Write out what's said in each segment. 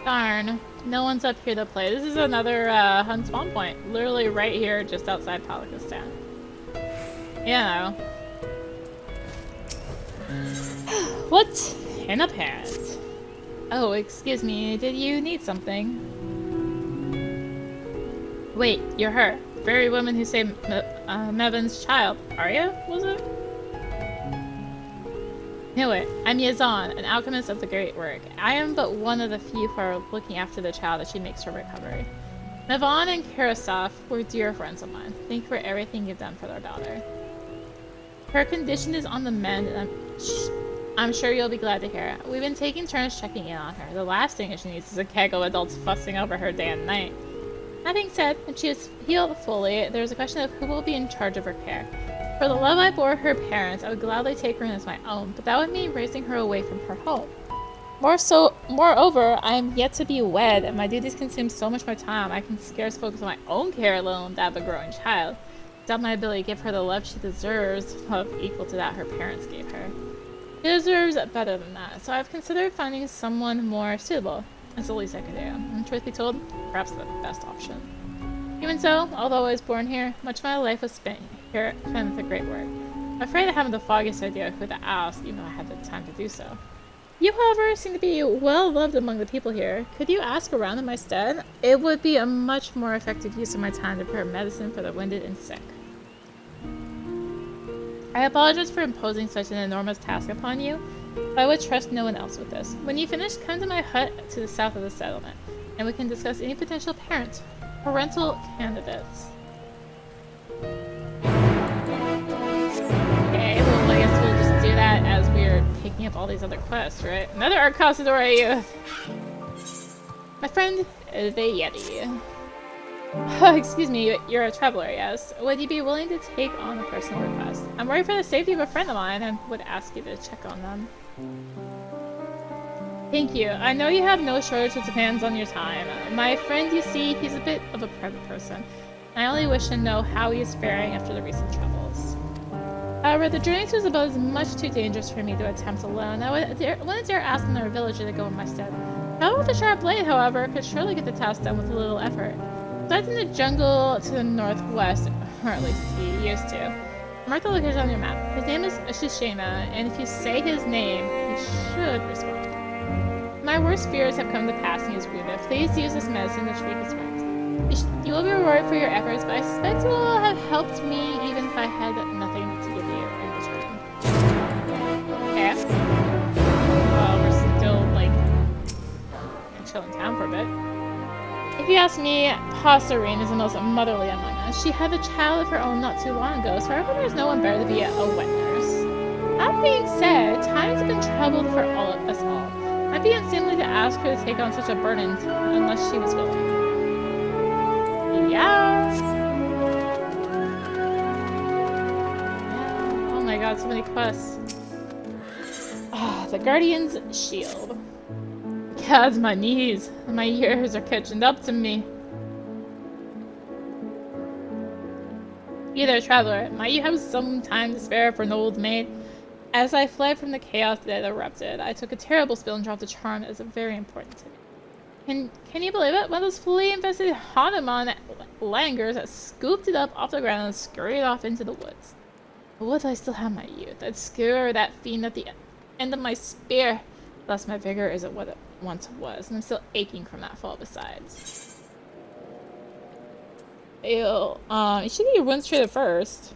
Darn. No one's up here to play. This is another hunt spawn point. Literally right here, just outside Palaka's town. Yeah. What? An apparent. Oh, excuse me. Did you need something? Wait, you're her. The very woman who saved Mehvan's child. Are you? Was it? Knew it. I'm Yazan, an alchemist of the great work. I am but one of the few who are looking after the child as she makes her recovery. Mehvan and Karasov were dear friends of mine. Thank you for everything you've done for their daughter. Her condition is on the mend, and I'm sure you'll be glad to hear it. We've been taking turns checking in on her. The last thing she needs is a keg of adults fussing over her day and night. That being said, when she is healed fully, there's a question of who will be in charge of her care. For the love I bore her parents, I would gladly take her in as my own, but that would mean raising her away from her home. Moreover, I am yet to be wed, and my duties consume so much of my time I can scarce focus on my own care, let alone that of a growing child. Doubt my ability to give her the love she deserves, love equal to that her parents gave her. She deserves better than that, so I've considered finding someone more suitable. That's the least I could do, and truth be told, perhaps the best option. Even so, although I was born here, much of my life was spent here at the great work. I'm afraid I haven't the foggiest idea who to ask, even though I had the time to do so. You, however, seem to be well loved among the people here. Could you ask around in my stead? It would be a much more effective use of my time to prepare medicine for the wounded and sick. I apologize for imposing such an enormous task upon you, but I would trust no one else with this. When you finish, come to my hut to the south of the settlement, and we can discuss any potential parental candidates. Okay, well I guess we'll just do that as we're picking up all these other quests, right? Another Arcasador youth! My friend, the Yeti. Oh, excuse me, you're a traveler, yes? Would you be willing to take on a personal request? I'm worried for the safety of a friend of mine and would ask you to check on them. Thank you. I know you have no shortage of demands on your time. My friend, you see, he's a bit of a private person. I only wish to know how he is faring after the recent troubles. However, the journey to Isabel is much too dangerous for me to attempt alone. I wouldn't dare ask another villager to go in my stead. Travel with a sharp blade, however, could surely get the task done with a little effort. Besides in the jungle to the northwest, or at least he used to. Mark the location on your map. His name is Shishima, and if you say his name, he should respond. My worst fears have come to pass and he is wounded. Please use this medicine to treat his wounds. You will be rewarded for your efforts, but I suspect you will have helped me even if I had nothing to give you in return. Okay. Well, we're still, like, chilling town for a bit. If you ask me, Passerine is the most motherly among us. She had a child of her own not too long ago, so I reckon there's no one better to be a wet nurse. That being said, times have been troubled for all of us all. I'd be unseemly to ask her to take on such a burden unless she was willing. Yeah. Oh my god, so many quests. Ah, the Guardian's Shield. God, my knees and my ears are catching up to me. Either traveler, might you have some time to spare for an old maid? As I fled from the chaos that erupted, I took a terrible spill and dropped a charm that was very important to me. Can you believe it? One of those flea-infested Hanuman langurs that scooped it up off the ground and scurried off into the woods. Would I still have my youth? I'd skewer that fiend at the end of my spear. Thus my vigor isn't what it once was, and I'm still aching from that fall besides. Ew. You should get your wounds treated first.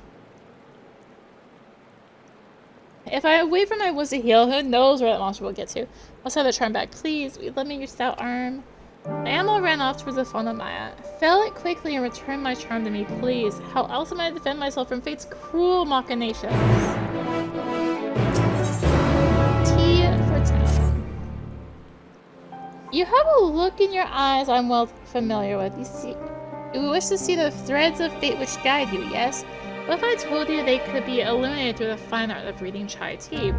If I wait for my wounds to heal, who knows where that monster will get to. Let's have the charm back. Please, let me your stout arm. The animal ran off towards the fawn of Maya. Fell it quickly and returned my charm to me, please. How else am I to defend myself from fate's cruel machinations? T for town. You have a look in your eyes I'm well familiar with. You wish to see the threads of fate which guide you, yes? What if I told you they could be illuminated through the fine art of reading chai tea?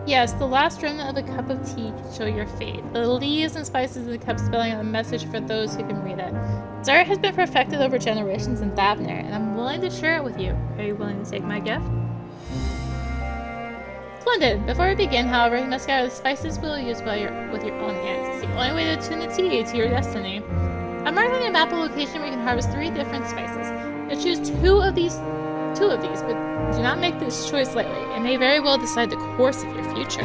Yes, the last remnant of a cup of tea can show your fate. The leaves and spices in the cup spelling out a message for those who can read it. This art has been perfected over generations in Thavnair, and I'm willing to share it with you. Are you willing to take my gift? Splendid! Before we begin, however, you must gather the spices we'll use with your own hands. It's the only way to tune the tea to your destiny. I've marked on your map a location where you can harvest 3 different spices. Now choose two of these, but do not make this choice lightly. It may very well decide the course of your future.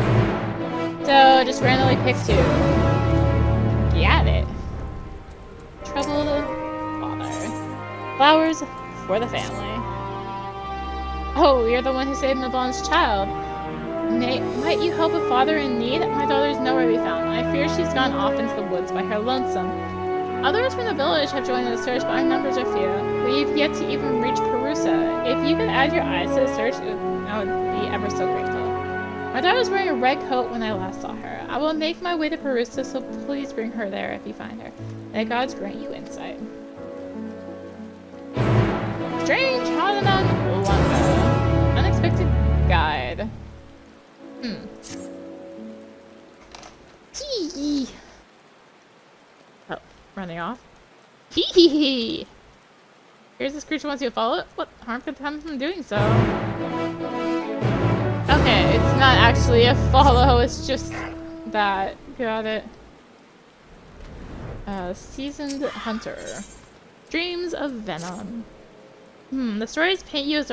So, just randomly pick 2. Got it. Troubled father. Flowers for the family. Oh, you're the one who saved Mehvan's child. Might you help a father in need? My daughter's nowhere to be found. I fear she's gone off into the woods by her lonesome. Others from the village have joined in the search, but our numbers are few. We've yet to even reach Perusa. If you could add your eyes to the search, I would be ever so grateful. My daughter was wearing a red coat when I last saw her. I will make my way to Perusa, so please bring her there if you find her. May gods grant you insight. Strange Hanuman Wanda. Unexpected guide. Hee. Oh, running off. Hee. Here's this creature wants you to follow it. What harm could come from doing so? Okay, it's not actually a follow, it's just that. Got it. Seasoned hunter. Dreams of venom. The stories paint you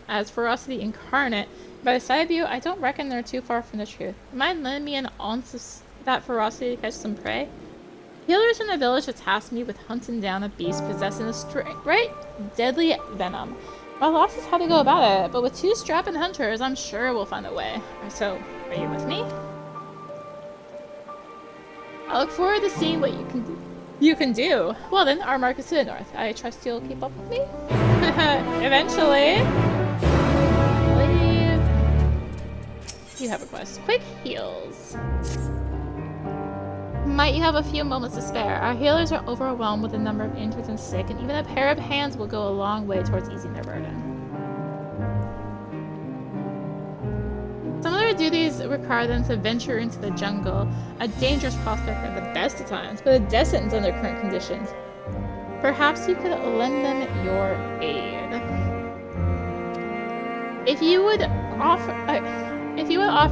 as ferocity incarnate. By the side view, I don't reckon they're too far from the truth. Mind lending me an ounce of that ferocity to catch some prey? Healers in the village have tasked me with hunting down a beast possessing a deadly venom. My loss is how to go about it, but with 2 strapping hunters, I'm sure we'll find a way. So, are you with me? I look forward to seeing what you can do. Well then, our mark is to the north. I trust you'll keep up with me? Eventually. I believe you have a quest. Quick heals. Might you have a few moments to spare? Our healers are overwhelmed with the number of injured and sick, and even a pair of hands will go a long way towards easing their burden. Some of their duties require them to venture into the jungle, a dangerous prospect at the best of times, but a dead under current conditions. Perhaps you could lend them your aid. If you would offer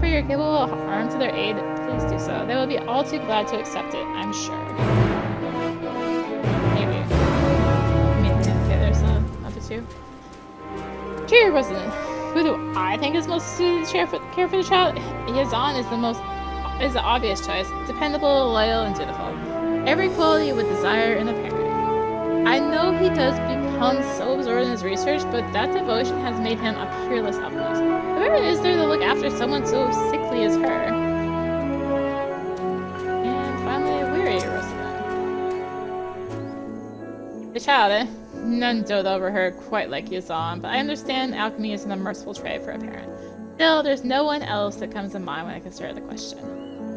your capable arm to their aid, please do so. They will be all too glad to accept it, I'm sure. Maybe. Okay, there's another 2. Cheer, resident. Who do I think is most suited to care for the child? Yazan is the obvious choice. Dependable, loyal, and dutiful. Every quality you would desire in a parent. I know he does become so absorbed in his research, but that devotion has made him a peerless alchemist. Where is there to look after someone so sickly as her? And finally, a weary resident. The child, None dote over her quite like Yazan, but I understand alchemy is an unmerciful trade for a parent. Still, there's no one else that comes to mind when I consider the question.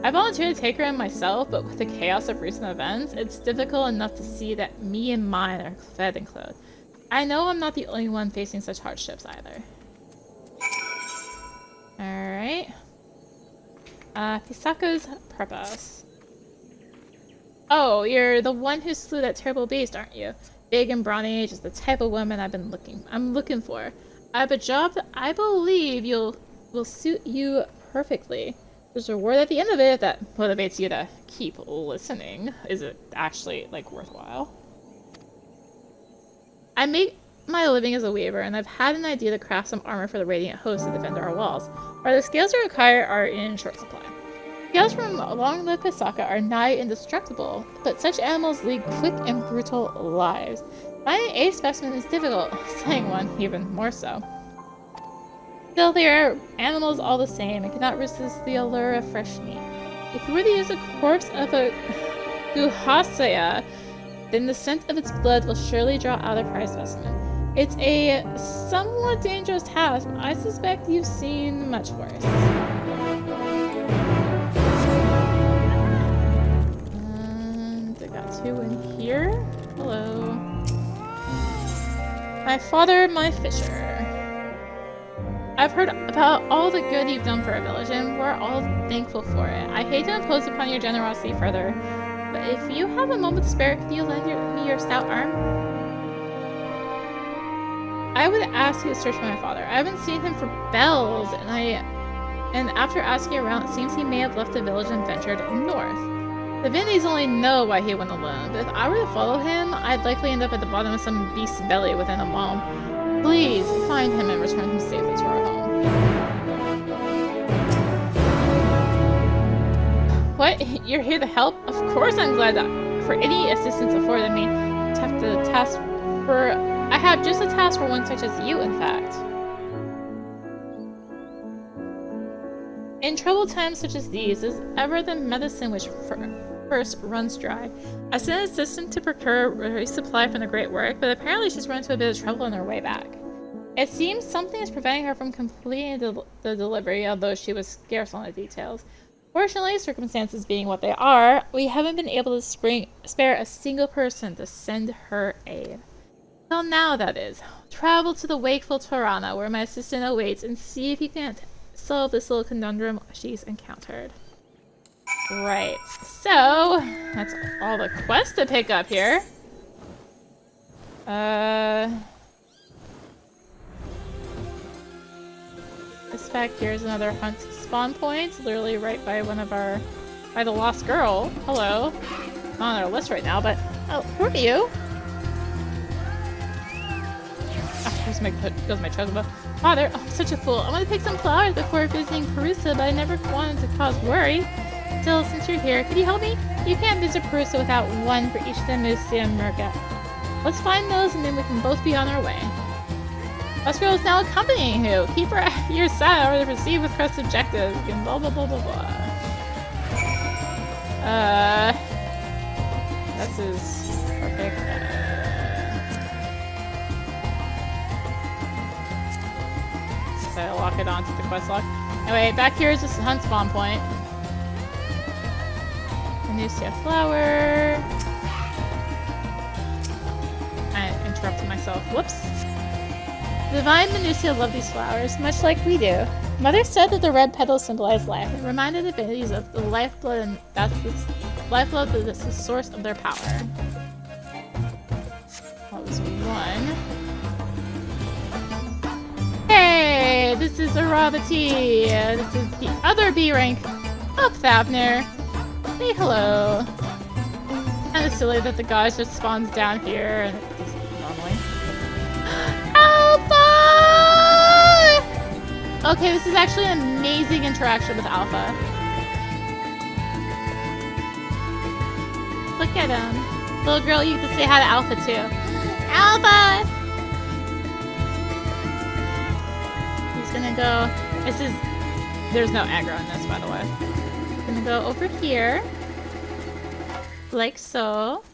I volunteered to take her in myself, but with the chaos of recent events, it's difficult enough to see that me and mine are fed and clothed. I know I'm not the only one facing such hardships either. Alright. Pisaka's purpose. Oh, you're the one who slew that terrible beast, aren't you? Big and brawny, just the type of woman I'm looking for. I have a job that I believe will suit you perfectly. There's a reward at the end of it if that motivates you to keep listening. Is it actually, like, worthwhile? I make my living as a weaver, and I've had an idea to craft some armor for the Radiant Host to defend our walls. But the scales we require are in short supply. Scales from long-lived Pisaka are nigh indestructible, but such animals lead quick and brutal lives. Finding a specimen is difficult, slaying one even more so. Still, they are animals all the same and cannot resist the allure of fresh meat. If you were to use the corpse of a Guhasaya, then the scent of its blood will surely draw out a prize specimen. It's a somewhat dangerous task, but I suspect you've seen much worse. And I got 2 in here. Hello. My father, my fisher. I've heard about all the good you've done for our village, and we're all thankful for it. I hate to impose upon your generosity further, but if you have a moment to spare, could you lend me your stout arm? I would ask you to search for my father. I haven't seen him for bells, and I and after asking around, it seems he may have left the village and ventured north. The Vindies only know why he went alone, but if I were to follow him, I'd likely end up at the bottom of some beast's belly within a mom. Please, find him and return him safely to our home. What? You're here to help? Of course I'm glad that for any assistance afforded me. I have just a task for one such as you, in fact. In troubled times such as these, is ever the medicine which first runs dry. I sent an assistant to procure a resupply from the great work, but apparently she's run into a bit of trouble on her way back. It seems something is preventing her from completing the delivery, although she was scarce on the details. Fortunately, circumstances being what they are, we haven't been able to spare a single person to send her aid. Well, now that is. Travel to the wakeful Tirana, where my assistant awaits, and see if you can't solve this little conundrum she's encountered. Right, so that's all the quests to pick up here. This back here is another hunt spawn point, literally right by by the lost girl. Hello. Not on our list right now, but oh, who are you? Goes my chocobo. Father, oh, I'm such a fool. I want to pick some flowers before visiting Perusa, but I never wanted to cause worry. Still, since you're here, could you help me? You can't visit Perusa without one for each of the Musia and Murga. Let's find those and then we can both be on our way. Us girl is now accompanying you. Keep her at your side or to proceed with quest objectives. And blah blah blah blah blah. This is perfect. So I'll lock it onto the quest log. Anyway, back here is just a hunt spawn point. Minucia flower. I interrupted myself. Whoops. The divine Minucia love these flowers, much like we do. Mother said that the red petals symbolize life and reminded the babies of the lifeblood, and that's the lifeblood that's the source of their power. That was one. Hey, this is Aravati. This is the other B rank of Thavnair. Say hello. Kind of silly that the guy just spawns down here and just normally. Alpha! Okay, this is actually an amazing interaction with Alpha. Look at him. Little girl, you can say hi to Alpha too. Alpha! He's gonna go. There's no aggro in this, by the way. He's gonna go over here. Like so.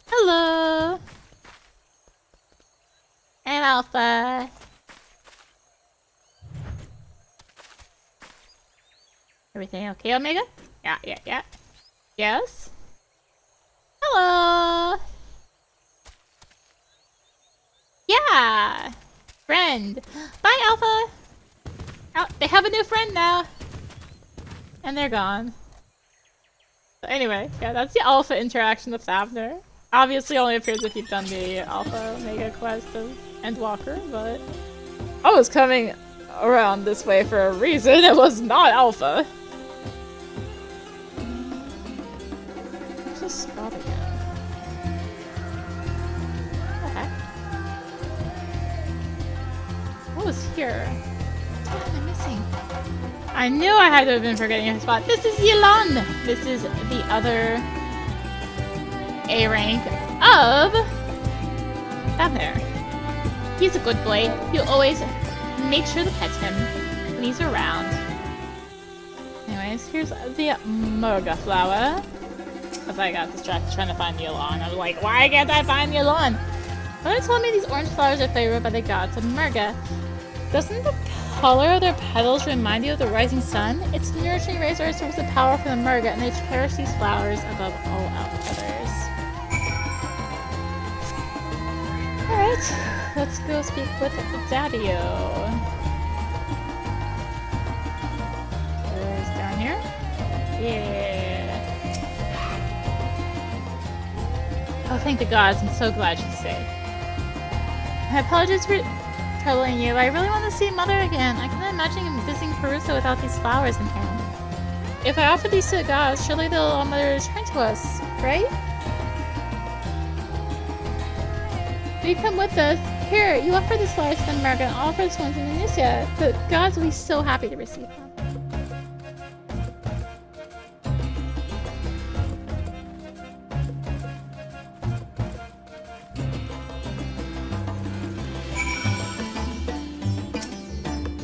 Hello! I'm Alpha. Everything okay, Omega? Yeah. Yes? Hello! Yeah! Friend! Bye, Alpha! Oh, they have a new friend now! And they're gone. So anyway, yeah, that's the Alpha interaction with Thavnair. Obviously only appears if you've done the Alpha Omega quest of Endwalker, but I was coming around this way for a reason. It was not Alpha. Where's this spot again? What the heck? What was here? What am I missing? I knew I had to have been forgetting a spot. This is Ylan! This is the other A rank of Thavnair. He's a good boy. You always make sure to pet him when he's around. Anyways, here's the Murga flower. Because I got distracted trying to find Ylan. I was like, why can't I find Ylan? Mother told me these orange flowers are favored by the gods of Murga. Doesn't the color of their petals remind you of the rising sun? Its nourishing rays are a source of power for the Murga, and they cherish these flowers above all others. Alright, let's go speak with Daddio. There's down here. Yeah. Oh, thank the gods, I'm so glad she's safe. I apologize for troubling you. I really want to see Mother again. I can't imagine him visiting Perusa without these flowers in hand. If I offer these to the gods, surely they'll all Mother return to us, right? Will you come with us? Here, you offer these flowers to America and offer this one to Indonesia. The gods will be so happy to receive them.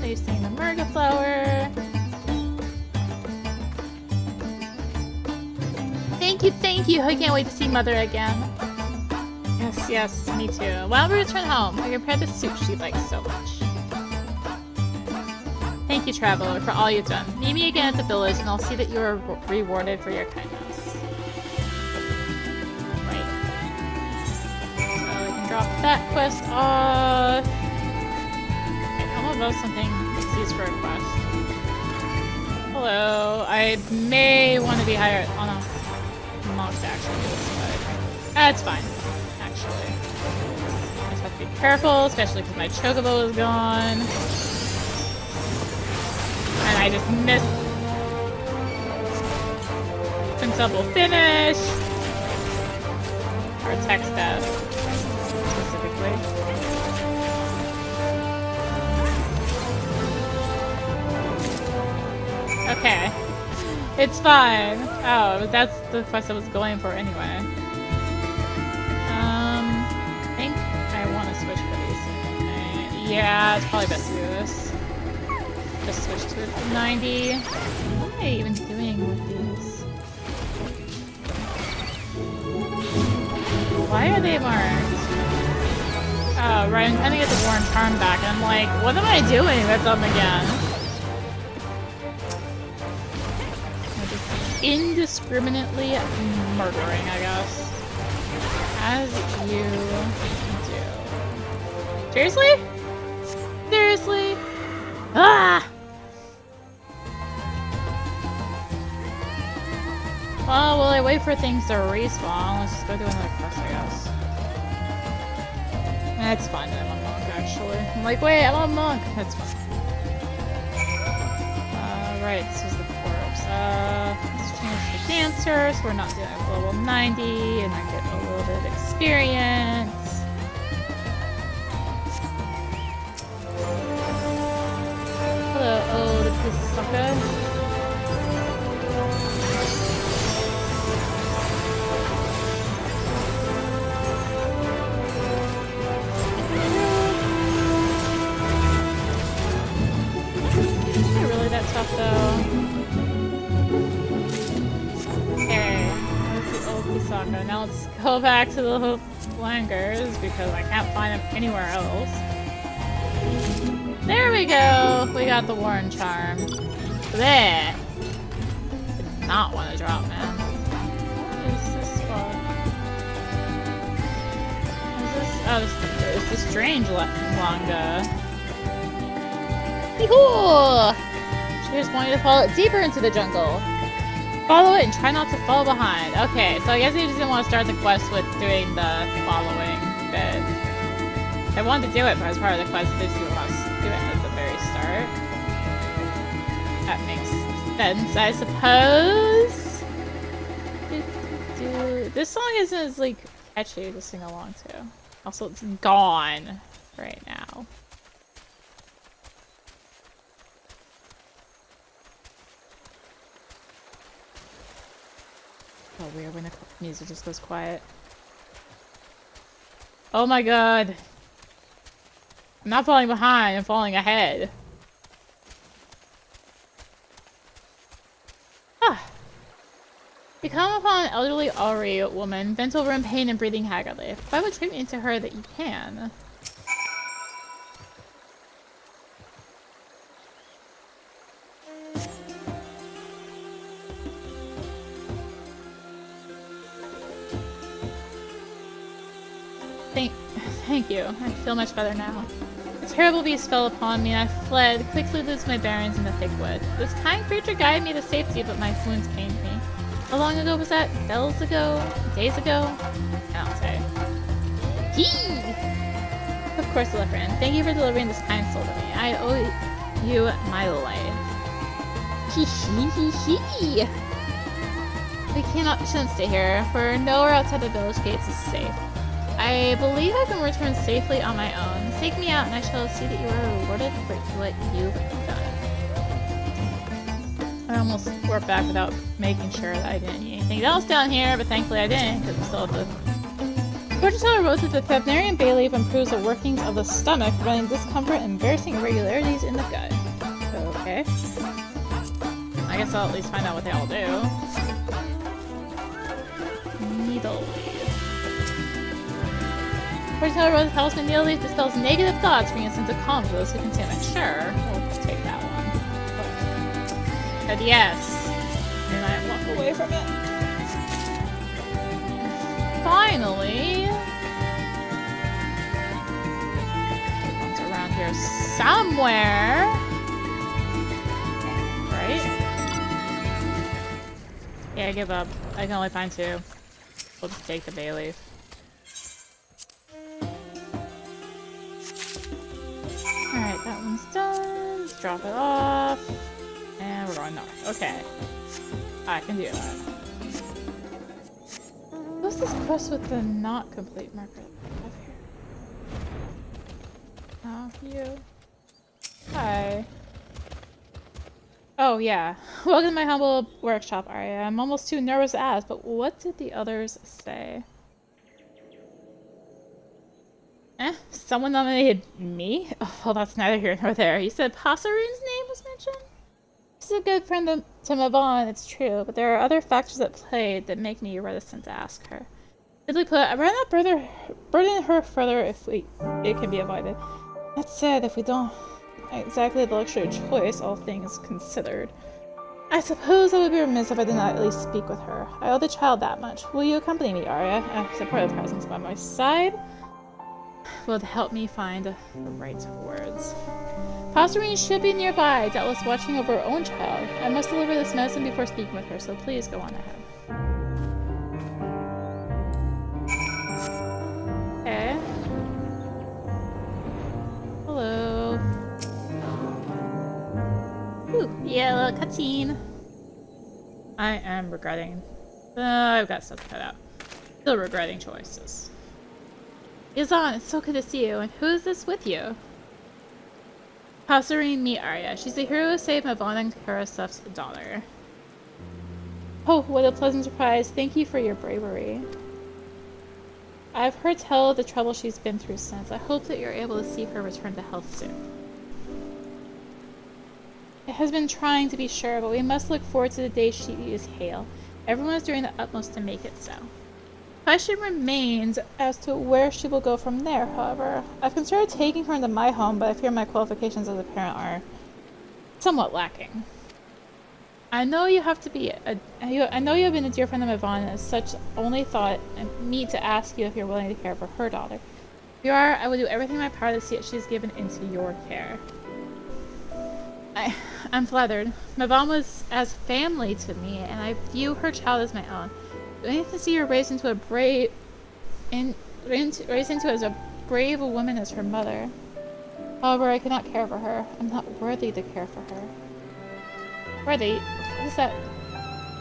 You've seen the Murga flower. Thank you. I can't wait to see Mother again. Yes, me too. While we return home, I prepared the soup she likes so much. Thank you, Traveler, for all you've done. Meet me again at the village, and I'll see that you are rewarded for your kindness. Right. So we can drop that quest off. About something that's used for a quest. Hello, I may want to be higher on a monk actually, but that's fine, actually. I just have to be careful, especially because my chocobo is gone. And I just missed some double finish. Or tech step, specifically. Okay. It's fine. Oh, that's the quest I was going for anyway. I think I want to switch for these. Okay. Yeah, it's probably best to do this. Just switch to it to 90. What am I even doing with these? Why are they marked? Oh, right, I'm trying to get the Warren Charm back, and I'm like, what am I doing with them again? Indiscriminately murdering, I guess. As you do. Seriously? Seriously? Ah! Well, while I wait for things to respawn, let's just go do another quest, I guess. That's fine, I'm a monk, actually. I'm like, wait, I'm a monk! That's fine. Right, this is the corpse. Let's change to Dancer, so we're not doing level 90, and I get a little bit of experience. Hello, old sucker. That tough though. Okay, that's the old Pisaka. Now let's go back to the flankers because I can't find them anywhere else. There we go! We got the Warren Charm. There! Did not want to drop, man. What is this spot? What is this? Oh, this is the strange manga. Cool! She just wanted to follow it deeper into the jungle. Follow it and try not to fall behind. Okay, so I guess he just didn't want to start the quest with doing the following bit. I wanted to do it as part of the quest, but I just didn't want to do it at the very start. That makes sense, I suppose. This song isn't as, like, catchy to sing along to. Also, it's gone right now. Oh, weird when the music just goes quiet. Oh my god. I'm not falling behind, I'm falling ahead. Ah. You come upon an elderly Auri woman, bent over in pain and breathing haggardly. Why would treat me to her that you can? Thank you. I feel much better now. A terrible beast fell upon me and I fled, quickly losing my bearings in the thick wood. This kind creature guided me to safety, but my wounds pained me. How long ago was that? Bells ago? Days ago? I don't say. Gee! The course, Illithrin. Thank you for delivering this kind soul to me. I owe you my life. Hee hee hee hee! We shouldn't stay here, for nowhere outside the village gates is safe. I believe I can return safely on my own. Take me out and I shall see that you are rewarded for what you've done. I almost warped back without making sure that I didn't need anything else down here, but thankfully I didn't, because I'm still at the... Fortune teller wrote that the Thavnairian bay leaf improves the workings of the stomach, preventing discomfort and embarrassing irregularities in the gut. Okay. I guess I'll at least find out what they all do. Needle leaf. Fortune teller wrote that talisman needle leaf dispels negative thoughts, bringing a sense of calm to those who consume it. Sure, we'll just take that one. But yes. And I walk away from it. Finally! One's around here somewhere! Right? Yeah, I give up. I can only find two. We'll just take the bay leaf. Alright, that one's done. Let's drop it off. And we're going north. Okay. I can do that. What's this quest with the not complete marker up here? Oh, you. Hi. Oh, yeah. Welcome to my humble workshop, Arya. I'm almost too nervous to ask, but what did the others say? Someone nominated me? Oh, well, that's neither here nor there. You said Passarin's name was mentioned? She's a good friend to Mehvan, it's true, but there are other factors at play that make me reticent to ask her. Simply put, I'd rather not burden her further if it can be avoided. That said, if we don't exactly the luxury of choice, all things considered, I suppose I would be remiss if I did not at least speak with her. I owe the child that much. Will you accompany me, Arya? A supportive presence by my side will help me find the right words. Passerine should be nearby, doubtless watching over her own child. I must deliver this medicine before speaking with her, so please go on ahead. Okay. Hello. Ooh, yeah, a little cutscene. I am regretting. I've got stuff to cut out. Still regretting choices. Yazan, it's so good to see you. And who is this with you? Passerine, meet Arya. She's the hero who saved Mehvan and Karasuf's daughter. Oh, what a pleasant surprise. Thank you for your bravery. I've heard tell of the trouble she's been through since. I hope that you're able to see her return to health soon. It has been trying to be sure, but we must look forward to the day she is hale. Everyone is doing the utmost to make it so. Question remains as to where she will go from there, however. I've considered taking her into my home, but I fear my qualifications as a parent are somewhat lacking. I know you have been a dear friend of Mehvan, and as such only thought me to ask you if you're willing to care for her daughter. If you are, I will do everything in my power to see that she's given into your care. I'm flattered. Mehvan was as family to me, and I view her child as my own. I need to see her raised into as brave a woman as her mother. However, I cannot care for her. I'm not worthy to care for her. Worthy? What is that?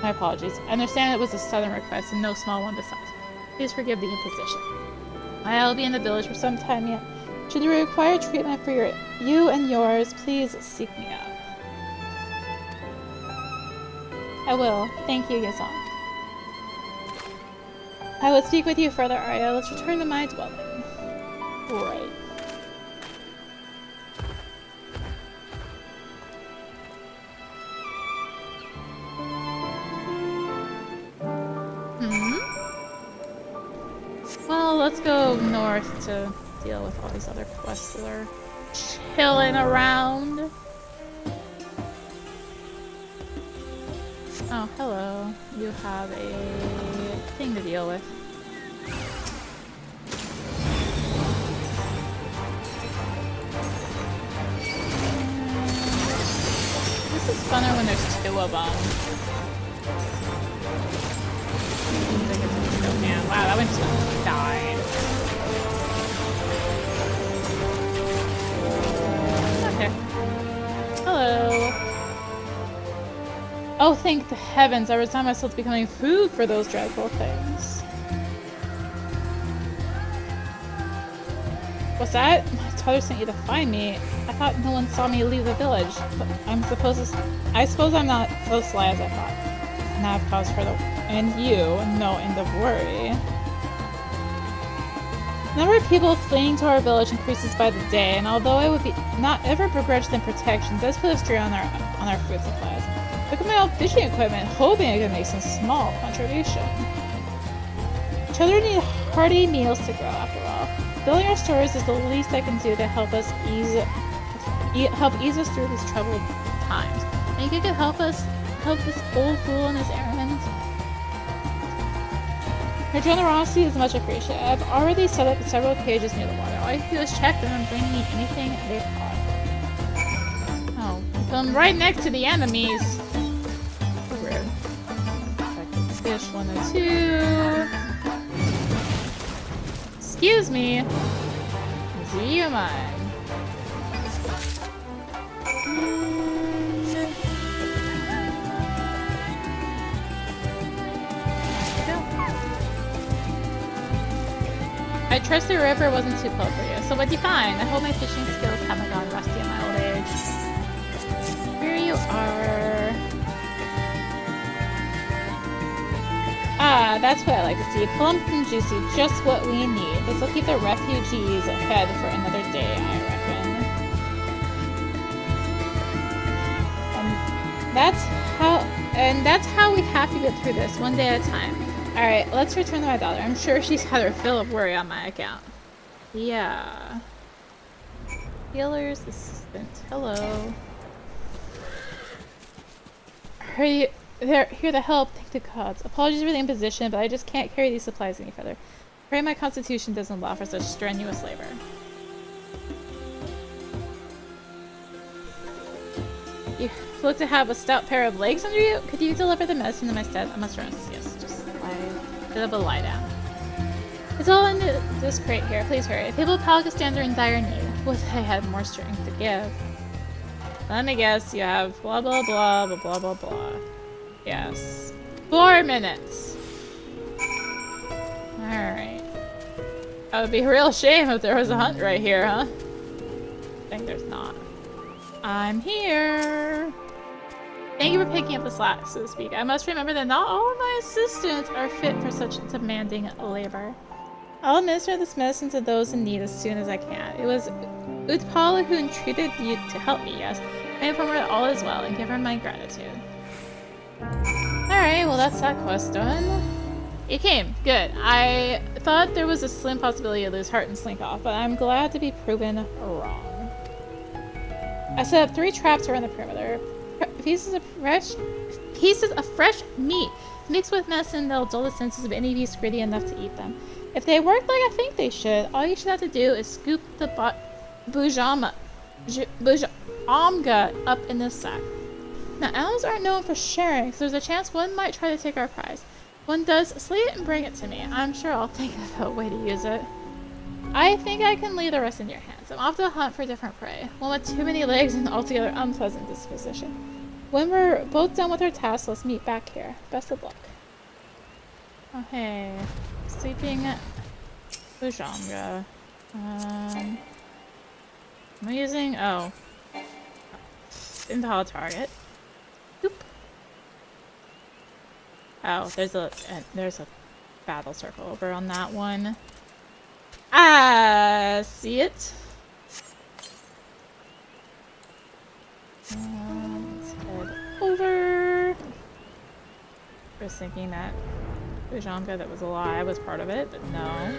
My apologies. I understand it was a sudden request and no small one besides. Please forgive the imposition. I'll be in the village for some time yet. Should you require treatment for you and yours, please seek me out. I will. Thank you, Yazan. I will speak with you further, Arya. Let's return to my dwelling. Right. Well, let's go north to deal with all these other quests that are chilling around. Oh, hello. You have a thing to deal with. This is funner when there's two of them. Oh man, wow, that one just died. Hello. Oh, thank the heavens, I resigned myself to becoming food for those dreadful things. What's that? My father sent you to find me. I thought no one saw me leave the village. But I suppose I'm not so sly as I thought. And I have cause for no end of worry. The number of people fleeing to our village increases by the day, and although I would not ever begrudge them protection, it does put a strain on our food supplies. Look at my old fishing equipment, hoping I can make some small contribution. Children need hearty meals to grow, after all. Building our stores is the least I can do to help ease us through these troubled times. Think you could help this old fool on his errand? Your generosity is much appreciated. I've already set up several cages near the water. All you have to do is check them and bring me anything they caught. Oh, put them right next to the enemies. So rude. Fish 102. Excuse me. Do you mind? I trust the river wasn't too cold for you. So what'd you find? I hope my fishing skills haven't gone rusty in my old age. Here you are. Ah, that's what I like to see. Plump and juicy, just what we need. This will keep the refugees fed for another day, I reckon. That's how we have to get through this, one day at a time. Alright, let's return to my daughter. I'm sure she's had her fill of worry on my account. Yeah. Healer's assistant. Hello. Here to help. Thank the gods. Apologies for the imposition, but I just can't carry these supplies any further. Pray my constitution doesn't allow for such strenuous labor. You look to have a stout pair of legs under you? Could you deliver the medicine to my stead? I must rest. Yes, just a bit of a lie down. It's all in this crate here. Please hurry. People of Palaka stand are in dire need. Wish I had more strength to give. Let me guess, you have blah blah blah blah blah blah blah. Yes. 4 minutes. Alright. That would be a real shame if there was a hunt right here, huh? I think there's not. I'm here. Thank you for picking up the slack, so to speak. I must remember that not all of my assistants are fit for such demanding labor. I'll administer this medicine to those in need as soon as I can. It was Utpala who entreated you to help me, yes. I inform her that all is well and give her my gratitude. Alright, well that's that quest done. You came. Good. I thought there was a slim possibility to lose heart and slink off, but I'm glad to be proven wrong. I set up 3 traps around the perimeter. Pieces of fresh meat mixed with medicine that'll dull the senses of any beast greedy enough to eat them. If they work like I think they should, all you should have to do is scoop the bujamga up in this sack. Now, animals aren't known for sharing, so there's a chance one might try to take our prize. One does, slay it and bring it to me. I'm sure I'll think of a way to use it. I think I can leave the rest in your hands. I'm off to hunt for different prey. One with too many legs and altogether unpleasant disposition. When we're both done with our tasks, let's meet back here. Best of luck. Oh, hey. Sleeping Bujanga. Am I using... Oh. Invalid target. Oop. Oh, there's a battle circle over on that one. Ah, see it? Let's head over. I was thinking that Bujanga that was alive was part of it, but no.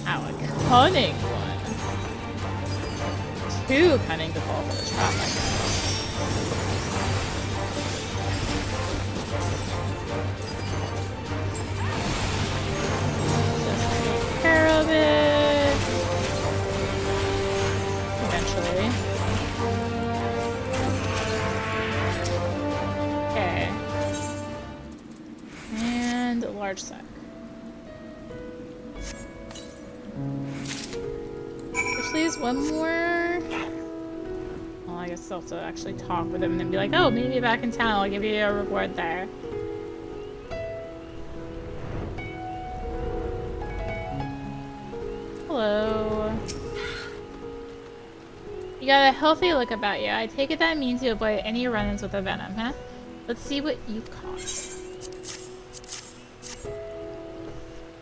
Ow, a cunning one. Too cunning to fall for the trap, I guess. Just take care of it. Eventually. Okay. And a large sack. Which leaves one more yourself to actually talk with him and then be like, oh, meet me back in town, I'll give you a reward there. Hello. You got a healthy look about you. I take it that means you avoid any run-ins with the venom, huh? Let's see what you caught.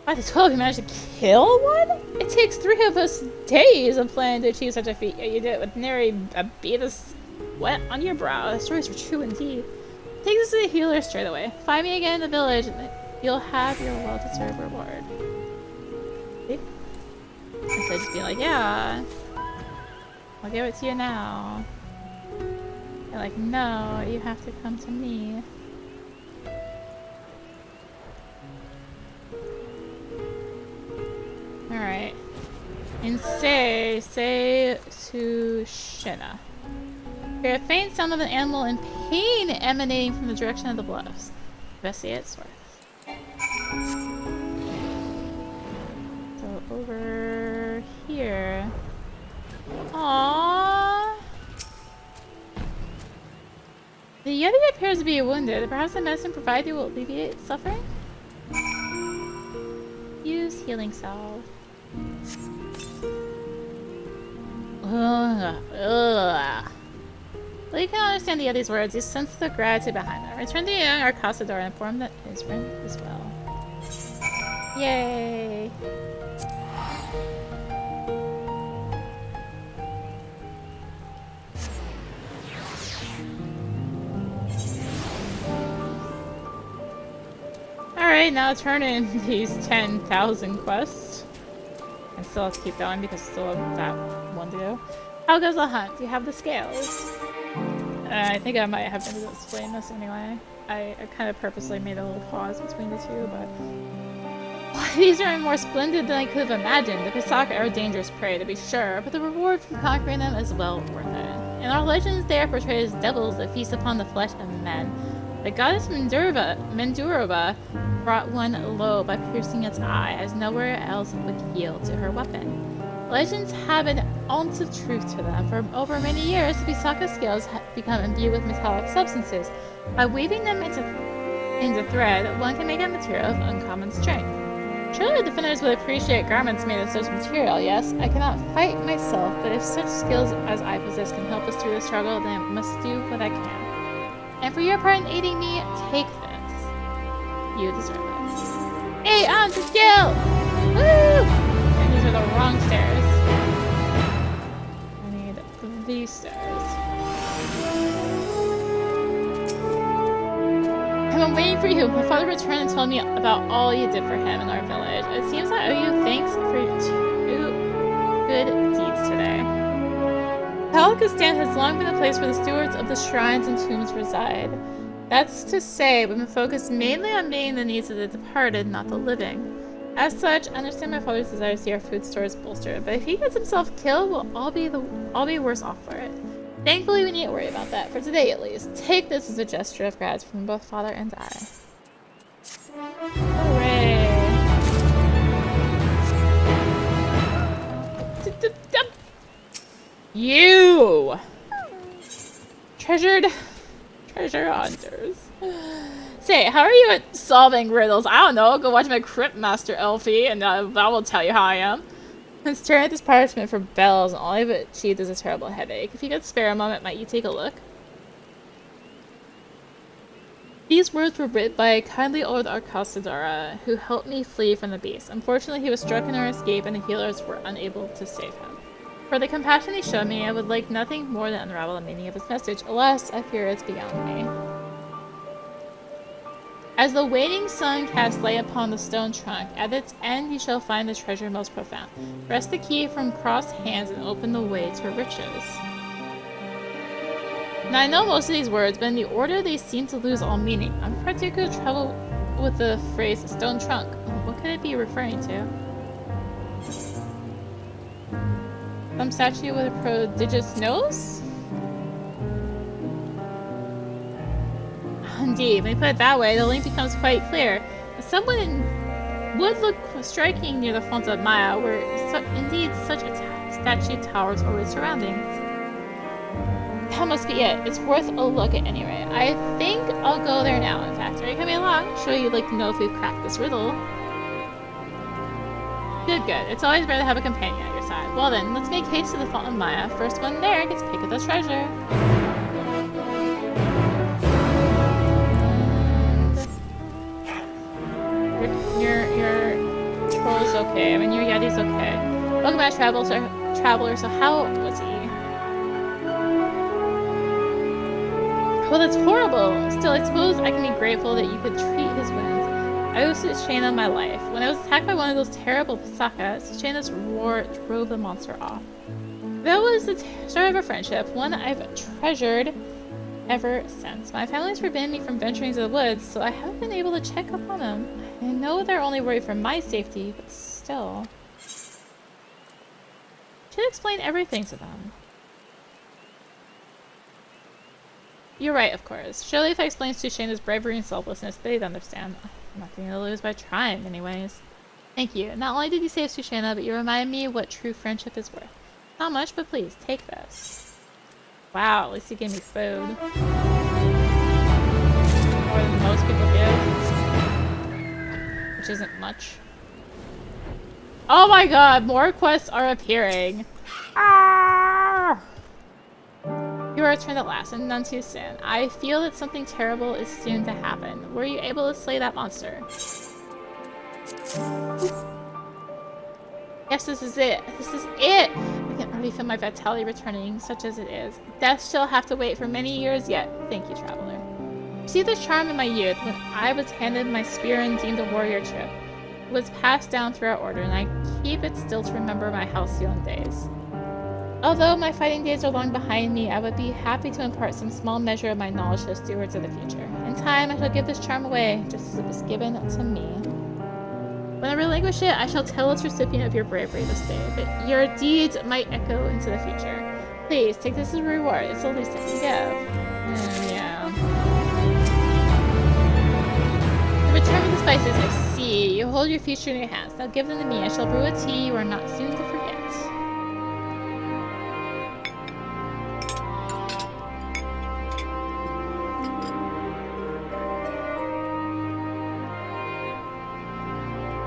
By the 12, you managed to kill one? It takes 3 of us days of planning to achieve such a feat. You did it with nary a bead of sweat on your brow. The stories were true indeed. Take this to the healer straight away. Find me again in the village, and you'll have your well-deserved reward. See? Instead of just being like, yeah, I'll give it to you now. You're like, no, you have to come to me. Alright. And say to Shinna. Hear a faint sound of an animal in pain emanating from the direction of the bluffs. Investigate its source. So over here. Aww. The Yeti appears to be wounded. Perhaps the medicine provided will alleviate its suffering? Use healing salve. Well, you can understand the Yeti's words. You sense the gratitude behind them. Return to the young Arcasador and inform that his friend is well. Yay! Alright, now turn in these 10,000 quests. And still have to keep going because I still have that one to do. How goes the hunt? Do you have the scales? I think I might have been to explain this anyway. I kind of purposely made a little pause between the two, but... These are more splendid than I could have imagined. The Palaka are a dangerous prey, to be sure, but the reward from conquering them is well worth it. In our legends, they are portrayed as devils that feast upon the flesh of men. The goddess Menduraba brought one low by piercing its eye, as nowhere else would yield to her weapon. Legends have an ounce of truth to them. For over many years, the Palaka scales have become imbued with metallic substances. By weaving them into thread, one can make a material of uncommon strength. Surely defenders would appreciate garments made of such material, yes? I cannot fight myself, but if such skills as I possess can help us through the struggle, then I must do what I can. And for your part in aiding me, take this. You deserve it. 8 ounces skill! Woo! And these are the wrong stairs. I need these stairs. I've been waiting for you. My father returned and told me about all you did for him in our village. It seems I owe you thanks for your 2 good deeds today. Palaka stand has long been the place where the stewards of the shrines and tombs reside. That's to say, we've been focused mainly on meeting the needs of the departed, not the living. As such, I understand my father's desire to see our food stores bolstered, but if he gets himself killed, we'll all be worse off for it. Thankfully, we needn't worry about that, for today at least. Take this as a gesture of gratitude from both father and I. Hooray! You! Treasure hunters. Say, how are you at solving riddles? I don't know. Go watch my Crypt Master, Elfie, and I will tell you how I am. I'm staring at this parchment for bells, and all I've achieved is a terrible headache. If you could spare a moment, might you take a look? These words were written by a kindly old Arcasadora who helped me flee from the beast. Unfortunately, he was struck in our escape, and the healers were unable to save him. For the compassion he showed me, I would like nothing more than unravel the meaning of his message. Alas, I fear it's beyond me. As the waning sun casts light upon the stone trunk, at its end you shall find the treasure most profound. Press the key from crossed hands and open the way to riches. Now I know most of these words, but in the order they seem to lose all meaning. I'm in particular trouble with the phrase stone trunk. What could it be referring to? Some statue with a prodigious nose? Indeed, when you put it that way, the link becomes quite clear. Someone would look striking near the font of Maya, where indeed such a statue towers over its surroundings. That must be it. It's worth a look at any rate. I think I'll go there now, in fact. Are you coming along? Sure you'd like to know if we've cracked this riddle. Good, good. It's always better to have a companion at your side. Well then, let's make haste to the Fault of Maya. First one there gets pick of the treasure. Your troll's okay. I mean, your Yeti's okay. Welcome back, traveler. So how was he? Well, that's horrible. Still, I suppose I can be grateful that you could treat his wounds. I owe Sushana my life. When I was attacked by one of those terrible Palaka, Sushana's roar drove the monster off. That was the start of a friendship, one I've treasured ever since. My family's forbidden me from venturing into the woods, so I haven't been able to check up on them. I know they're only worried for my safety, but still. I should explain everything to them. You're right, of course. Surely if I explained Sushana's bravery and selflessness, they'd understand. Nothing to lose by trying, anyways. Thank you. Not only did you save Sushana, but you remind me what true friendship is worth. Not much, but please, take this. Wow, at least you gave me food. More than most people give. Which isn't much. Oh my god, more quests are appearing. Ah! You are returned at last, and none too soon. I feel that something terrible is soon to happen. Were you able to slay that monster? Yes, this is it. This is it! I can already feel my vitality returning, such as it is. Death shall have to wait for many years yet. Thank you, traveler. I received this charm in my youth when I was handed my spear and deemed a warrior trip. It was passed down through our order, and I keep it still to remember my halcyon days. Although my fighting days are long behind me, I would be happy to impart some small measure of my knowledge to stewards of the future. In time, I shall give this charm away, just as it was given to me. When I relinquish it, I shall tell its recipient of your bravery this day, but your deeds might echo into the future. Please, take this as a reward. It's the least I can give. Yeah. In return for the spices, I see. You hold your future in your hands. Now give them to me. I shall brew a tea you are not soon to forget.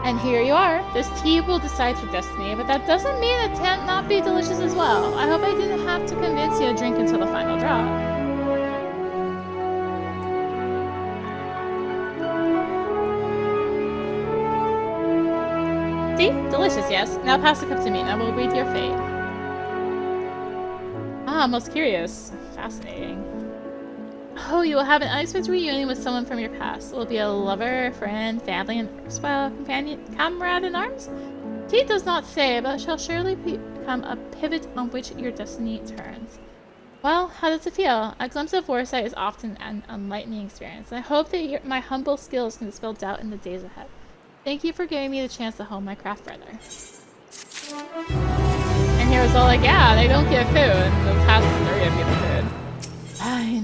And here you are. This tea will decide your destiny, but that doesn't mean it can't not be delicious as well. I hope I didn't have to convince you to drink until the final drop. See? Delicious, yes. Now pass the cup to me, and I will read your fate. Ah, most curious. Fascinating. Oh, you will have an unexpected reunion with someone from your past. It will be a lover, friend, family, and erstwhile companion, comrade in arms? Tea does not say, but shall surely become a pivot on which your destiny turns. Well, how does it feel? A glimpse of foresight is often an enlightening experience, and I hope that my humble skills can dispel doubt in the days ahead. Thank you for giving me the chance to hone my craft further. And he was all like, yeah, they don't get food, and the past 30 of you get food. Fine.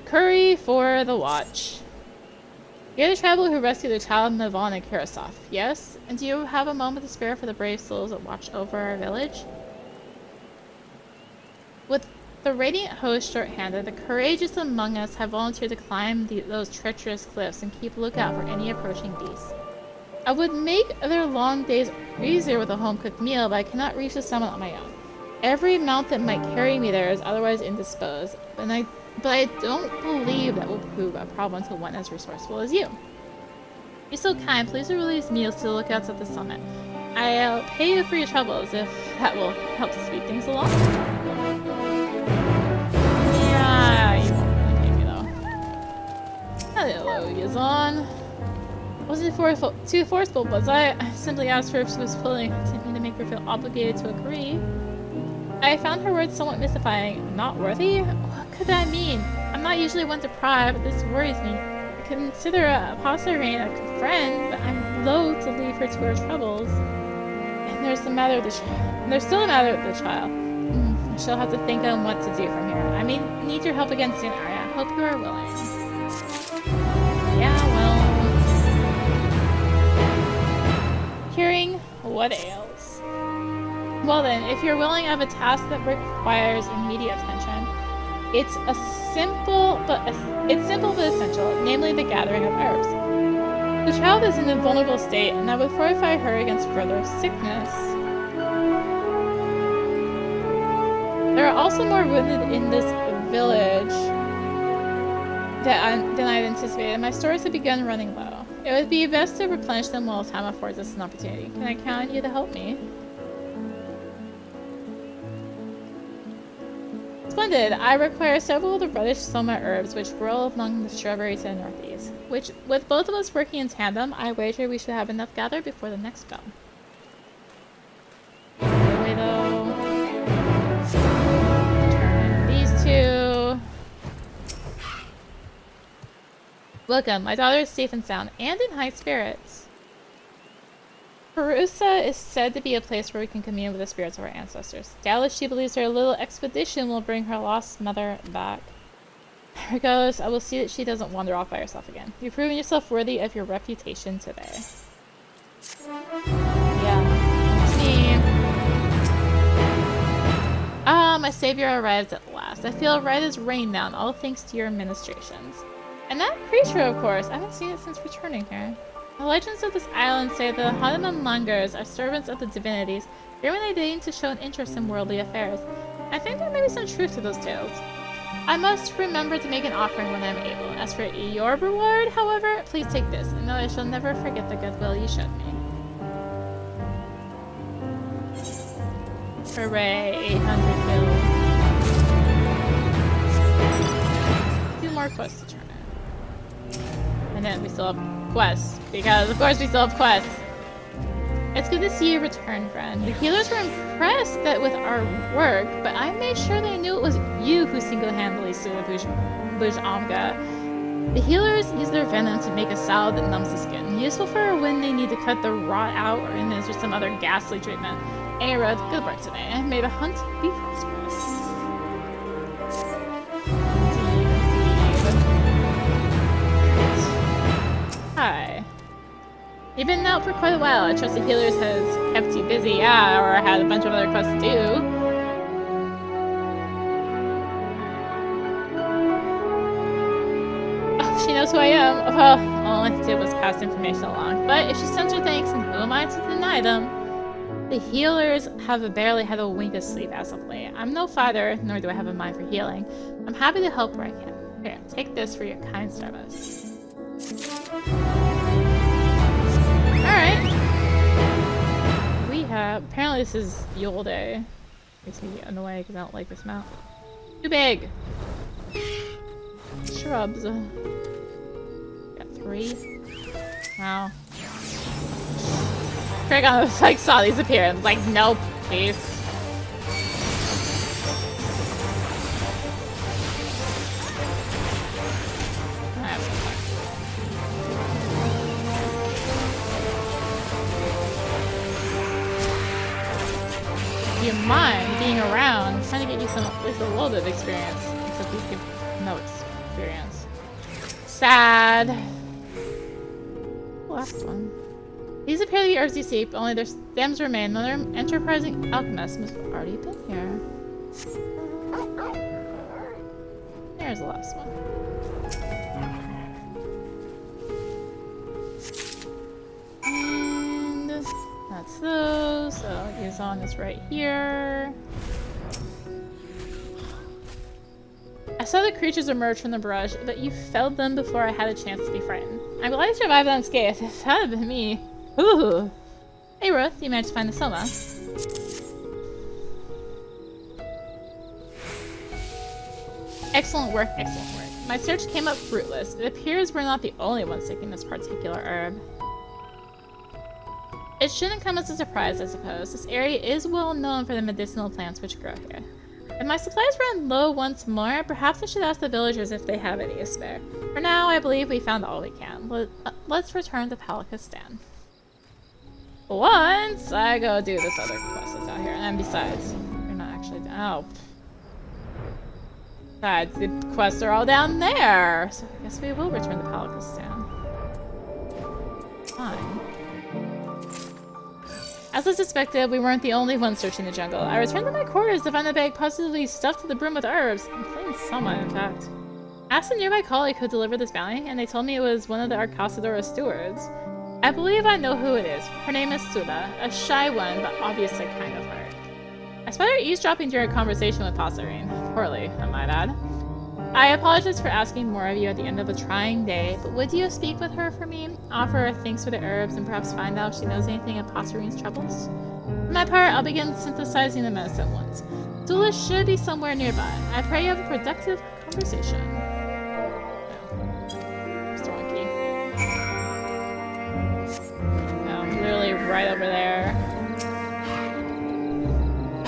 Curry for the watch. You're the traveler who rescued the child Mehvan and Karasov, yes? And do you have a moment to spare for the brave souls that watch over our village? With the radiant host short-handed, the courageous among us have volunteered to climb those treacherous cliffs and keep lookout for any approaching beasts. I would make their long days easier with a home-cooked meal, but I cannot reach the summit on my own. Every mount that might carry me there is otherwise indisposed, but I don't believe that will prove a problem to one as resourceful as you. Be so kind, please release meals to the lookouts at the summit. I'll pay you for your troubles if that will help speed things along. Yeah, you won't really pay me though. Hello, Yazan. Wasn't too forceful, was I? I simply asked her if she was willing. I didn't mean to make her feel obligated to agree. I found her words somewhat mystifying. Not worthy? What could that mean? I'm not usually one to pry, but this worries me. I consider Apostle-Rain a friend, but I'm loath to leave her to her troubles. And there's still the matter with the child. I shall have to think on what to do from here. I may need your help again soon, Arya. I hope you are willing. Yeah, well... Curing what ails. Well then, if you're willing, I have a task that requires immediate attention. It's simple but essential, namely the gathering of herbs. The child is in a vulnerable state, and I would fortify her against further sickness. There are also more wounded in this village than I had anticipated. My stores have begun running low. It would be best to replenish them while time affords us an opportunity. Can I count on you to help me? Splendid! I require several of the reddish soma herbs which grow among the shrubbery to the northeast. Which, with both of us working in tandem, I wager we should have enough gathered before the next spell. Anyway, though. Turn these two. Welcome. My daughter is safe and sound, and in high spirits. Perusa is said to be a place where we can commune with the spirits of our ancestors. Doubtless she believes her little expedition will bring her lost mother back. Regardless, I will see that she doesn't wander off by herself again. You've proven yourself worthy of your reputation today. Yeah. See. Ah, my savior arrives at last. I feel right as rain down, all thanks to your administrations. And that creature, of course. I haven't seen it since returning here. The legends of this island say the Hanuman Langurs are servants of the divinities, here when they deign to show an interest in worldly affairs. I think there may be some truth to those tales. I must remember to make an offering when I am able. As for your reward, however, please take this, and know I shall never forget the goodwill you showed me. Hooray, 800 gil. 2 more quests to turn in. And then we still have quests, because of course we still have quests. It's good to see you return, friend. The healers were impressed with our work, but I made sure they knew it was you who single-handedly slew the Bujamga. The healers use their venom to make a salve that numbs the skin, useful for when they need to cut the rot out or administer some other ghastly treatment. Anyway, good work today, and may the hunt be prosperous. Hi. You've been out for quite a while. I trust the healers has kept you busy, yeah, or had a bunch of other quests to do. Oh, she knows who I am. Well, all I did was pass information along. But if she sends her thanks, and who am I to deny them? The healers have barely had a wink of sleep as of late. I'm no fighter, nor do I have a mind for healing. I'm happy to help where I can. Here, take this for your kind service. Alright. We have... Apparently this is Yule Day. Makes me annoyed because I don't like this map. Too big! Shrubs. Got 3. Wow. Kragon like saw these appear and was like, nope, please. Do you mind being around? I'm trying to get you some, at least a little bit of experience. Except these give no experience. Sad. Last one. These appear to be herbs you seek, but only their stems remain. Another enterprising alchemist must have already been here. There's the last one. And that's those. So Yuzon is right here. I saw the creatures emerge from the brush, but you felled them before I had a chance to be frightened. I'm glad you survived unscathed. If that had been me. Ooh. Hey Ruth, you managed to find the Soma. Excellent work, excellent work. My search came up fruitless. It appears we're not the only ones seeking this particular herb. It shouldn't come as a surprise, I suppose. This area is well known for the medicinal plants which grow here. If my supplies run low once more, perhaps I should ask the villagers if they have any to spare. For now, I believe we found all we can. Let's return to Palaka's stand. Once I go do this other quest that's out here, and besides, you're not actually down. Oh. Besides, the quests are all down there, so I guess we will return to Palaka's stand. Fine. As I suspected, we weren't the only ones searching the jungle. I returned to my quarters to find a bag positively stuffed to the brim with herbs. In plain someone, in fact. I asked a nearby colleague who delivered this bounty, and they told me it was one of the Arcasadora stewards. I believe I know who it is. Her name is Sula, a shy one, but obviously kind of hard. I spotted her eavesdropping during a conversation with Passerine. Poorly, I might add. I apologize for asking more of you at the end of a trying day, but would you speak with her for me? Offer her thanks for the herbs and perhaps find out if she knows anything of Passerine's troubles? For my part, I'll begin synthesizing the medicine once. Sula should be somewhere nearby. I pray you have a productive conversation. Mr. Monkey. No, literally right over there.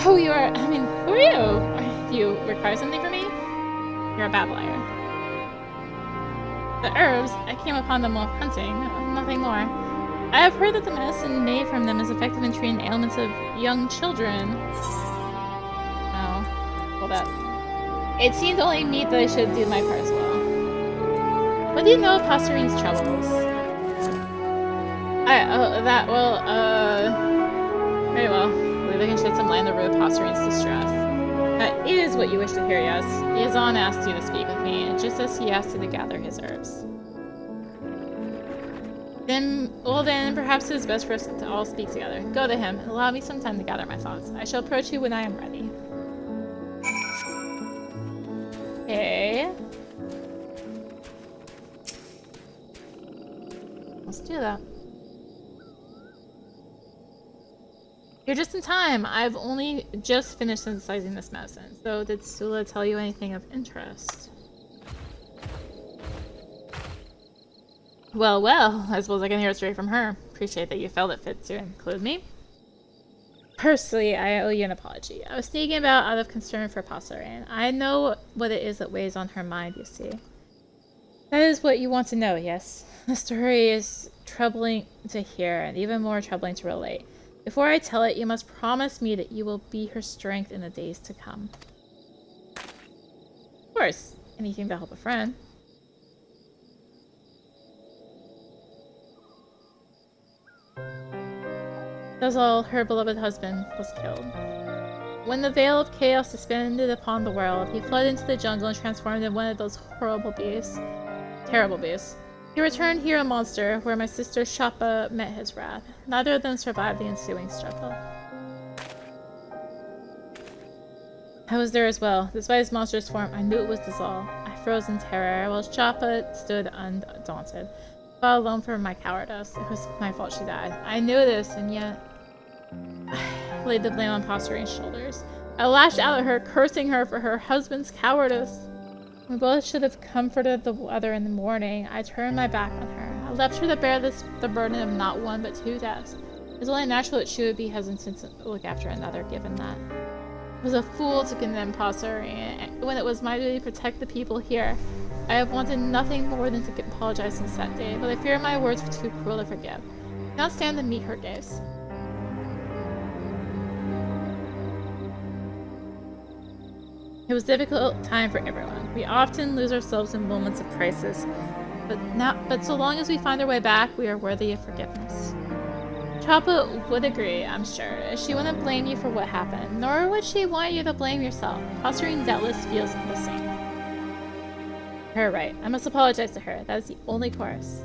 Oh, you are. I mean, who are you? Do you require something from me? You're a bad liar. The herbs, I came upon them while hunting, nothing more. I have heard that the medicine made from them is effective in treating ailments of young children. Oh, hold up. It seemed only meet that I should do my part as well. What do you know of Passerine's troubles? Very well. I believe I can shed some light on the road of Passerine's distress. That is what you wish to hear, yes. Yazan asked you to speak with me, just as he asked you to gather his herbs. Then perhaps it is best for us to all speak together. Go to him, and allow me some time to gather my thoughts. I shall approach you when I am ready. Okay. Let's do that. You're just in time. I've only just finished synthesizing this medicine. So did Sula tell you anything of interest? Well, I suppose I can hear it straight from her. Appreciate that you felt it fit to include me. Personally, I owe you an apology. I was sneaking about out of concern for Passerine. I know what it is that weighs on her mind, you see. That is what you want to know, yes? The story is troubling to hear and even more troubling to relate. Before I tell it, you must promise me that you will be her strength in the days to come. Of course, anything to help a friend. That was all. Her beloved husband was killed. When the veil of chaos descended upon the world, he fled into the jungle and transformed into one of those horrible beasts. Terrible beasts. He returned here a monster, where my sister Shappa met his wrath. Neither of them survived the ensuing struggle. I was there as well. Despite his monstrous form, I knew it was Dizal. I froze in terror, while Shappa stood undaunted. Fought alone for my cowardice. It was my fault she died. I knew this, and yet I laid the blame on Passerine's shoulders. I lashed out at her, cursing her for her husband's cowardice. We both should have comforted the other in the morning. I turned my back on her. I left her to bear the burden of not one but two deaths. It was only natural that she would be hesitant to look after another, given that. I was a fool to condemn Passerine when it was my duty to protect the people here. I have wanted nothing more than to apologize since that day, but I fear my words were too cruel to forgive. I cannot stand to meet her gaze. It was a difficult time for everyone. We often lose ourselves in moments of crisis, but so long as we find our way back, we are worthy of forgiveness. Chappa would agree, I'm sure. She wouldn't blame you for what happened, nor would she want you to blame yourself. Passerine doubtless feels the same. Her right. I must apologize to her. That is the only course.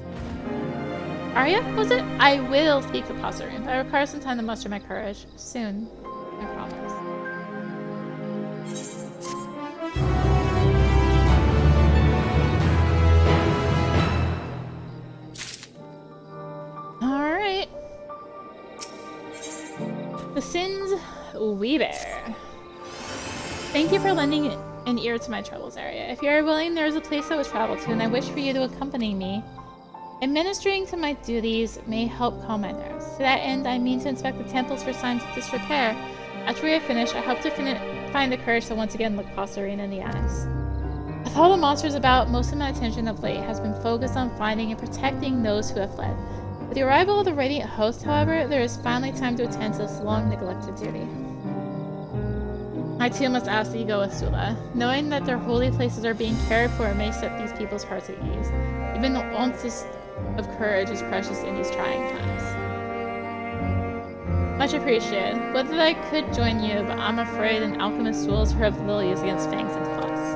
Arya, was it? I will speak to Passerine, but I require some time to muster my courage. Soon. I promise. Alright. The Sins We Bear. Thank you for lending an ear to my troubles, Arya. If you are willing, there is a place I would travel to, and I wish for you to accompany me. Administering to my duties may help calm my nerves. To that end, I mean to inspect the temples for signs of disrepair. After we have finished, I hope to find the courage to once again look Passerine in the eyes. With all the monsters about, most of my attention of late has been focused on finding and protecting those who have fled. With the arrival of the Radiant Host, however, there is finally time to attend to this long-neglected duty. I too must ask that you go with Sula. Knowing that their holy places are being cared for may set these people's hearts at ease. Even the ounce of courage is precious in these trying times. Much appreciated. Would that I could join you, but I'm afraid an alchemist's rules her ability is against fangs and claws.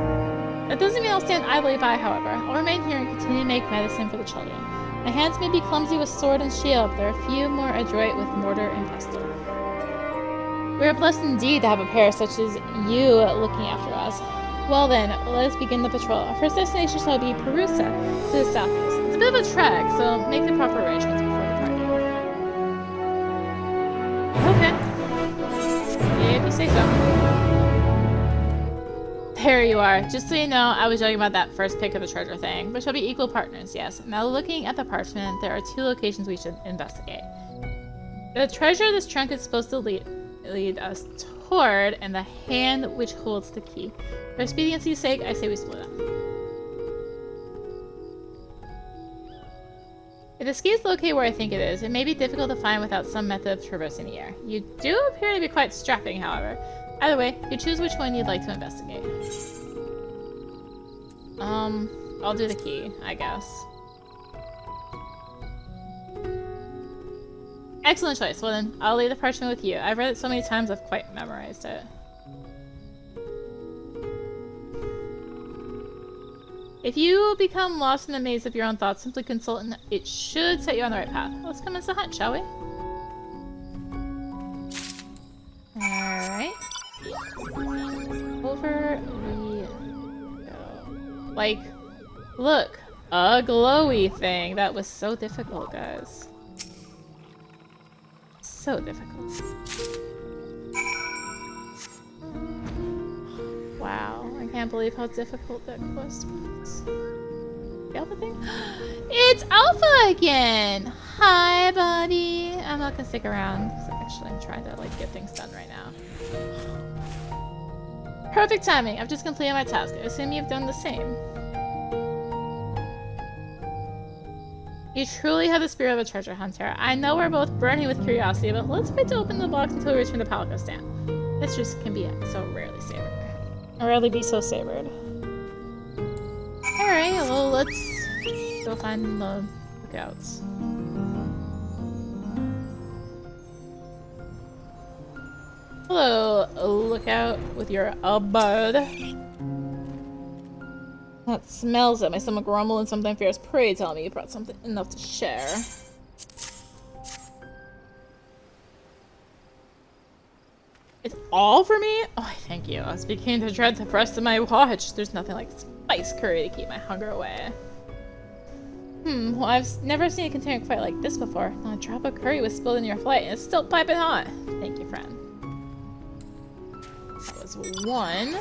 That doesn't mean I'll stand idly by, however. I'll remain here and continue to make medicine for the children. My hands may be clumsy with sword and shield, but there are few more adroit with mortar and pestle. We are blessed indeed to have a pair such as you looking after us. Well then, let us begin the patrol. Our first destination shall be Perusa, to the southeast. It's a bit of a trek, so make the proper arrangements before departing. Okay. If you say so. There you are. Just so you know, I was joking about that first pick of the treasure thing, but shall be equal partners, yes. Now looking at the parchment, there are 2 locations we should investigate. The treasure this trunk is supposed to lead us toward, and the hand which holds the key. For expediency's sake, I say we split up. If the ski is located where I think it is, it may be difficult to find without some method of traversing the air. You do appear to be quite strapping, however. Either way, you choose which one you'd like to investigate. I'll do the key, I guess. Excellent choice. Well then, I'll leave the parchment with you. I've read it so many times I've quite memorized it. If you become lost in the maze of your own thoughts, simply consult and it should set you on the right path. Let's commence the hunt, shall we? Alright. Over we go. Like, look, a glowy thing. That was so difficult, guys. So difficult. Wow, I can't believe how difficult that quest was. The Alpha thing? It's Alpha again! Hi, buddy! I'm not gonna stick around, because actually I'm trying to like get things done right now. Perfect timing! I've just completed my task. I assume you've done the same. You truly have the spirit of a treasure hunter. I know we're both burning with curiosity, but let's wait to open the box until we return to Palaka stand. This just can be so rarely savored. Or rarely be so savored. Alright, well let's go find the lookouts. Hello, lookout with your bud. That smells it. My stomach rumbling something fierce. Pray tell me you brought something enough to share. It's all for me? Oh, thank you. I was beginning to dread the rest of my watch. There's nothing like spice curry to keep my hunger away. Well, I've never seen a container quite like this before. Not a drop of curry was spilled in your flight, and it's still piping hot. Thank you, friend. That was 1.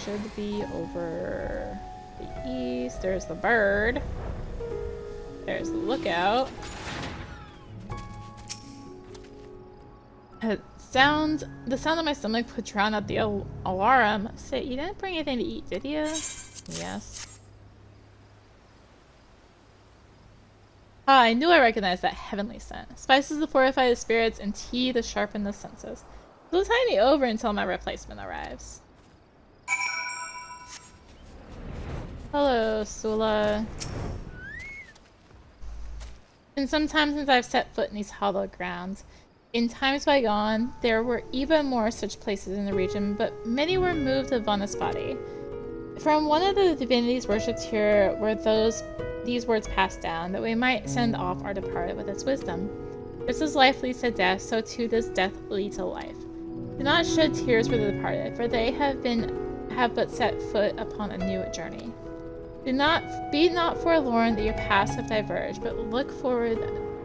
Should be over the east. There's the bird. There's the lookout. The sound of my stomach would drown out the alarm. Say, you didn't bring anything to eat, did you? Yes. Ah, I knew I recognized that heavenly scent. Spices to fortify the spirits and tea to sharpen the senses. So tide me over until my replacement arrives. Hello, Sula. Been some time since I've set foot in these hallowed grounds. In times bygone, there were even more such places in the region, but many were moved to Vanaspati. From one of the divinities worshipped here were these words passed down, that we might send off our departed with its wisdom. Just as life leads to death, so too does death lead to life. Do not shed tears for the departed, for they have but set foot upon a new journey. Be not forlorn that your paths have diverged, but look forward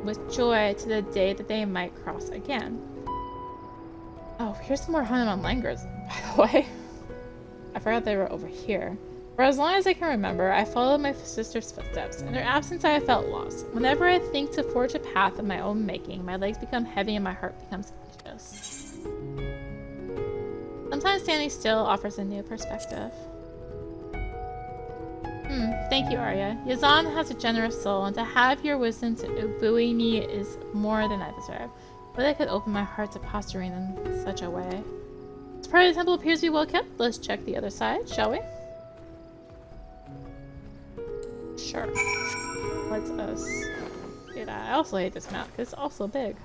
with joy to the day that they might cross again. Oh, here's some more Hanuman Langurs, by the way. I forgot they were over here. For as long as I can remember, I followed my sister's footsteps. In their absence, I have felt lost. Whenever I think to forge a path of my own making, my legs become heavy and my heart becomes anxious. Sometimes standing still offers a new perspective. Thank you, Arya. Yazan has a generous soul, and to have your wisdom to buoy me is more than I deserve. But I could open my heart to posturing in such a way. This part of the temple appears to be well kept. Let's check the other side, shall we? Sure. Let us do that. I also hate this map because it's also big.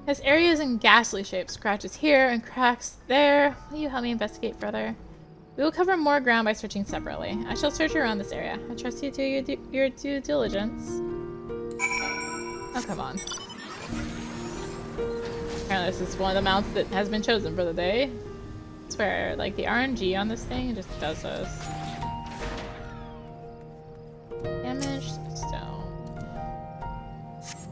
Has areas in ghastly shapes, scratches here and cracks there. Will you help me investigate further? We will cover more ground by searching separately. I shall search around this area. I trust you to do your due diligence. Oh, come on. Apparently this is one of the mounts that has been chosen for the day. I swear, like, the RNG on this thing just does this. Damaged stone.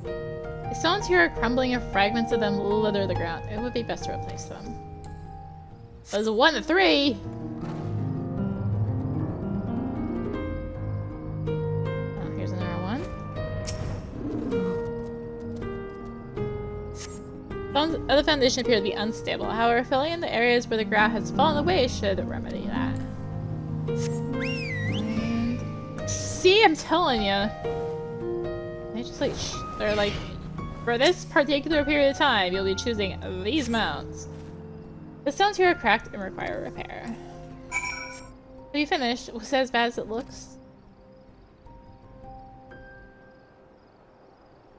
The stones here are crumbling and fragments of them litter the ground. It would be best to replace them. There's a 1 to 3! Oh, here's another one. Stones of the foundation appear to be unstable. However, filling in the areas where the ground has fallen away should remedy that. And... see, I'm telling you. They just like, they're like, for this particular period of time, you'll be choosing these mounts. The stones here are cracked and require repair. Have you finished? Was it as bad as it looks?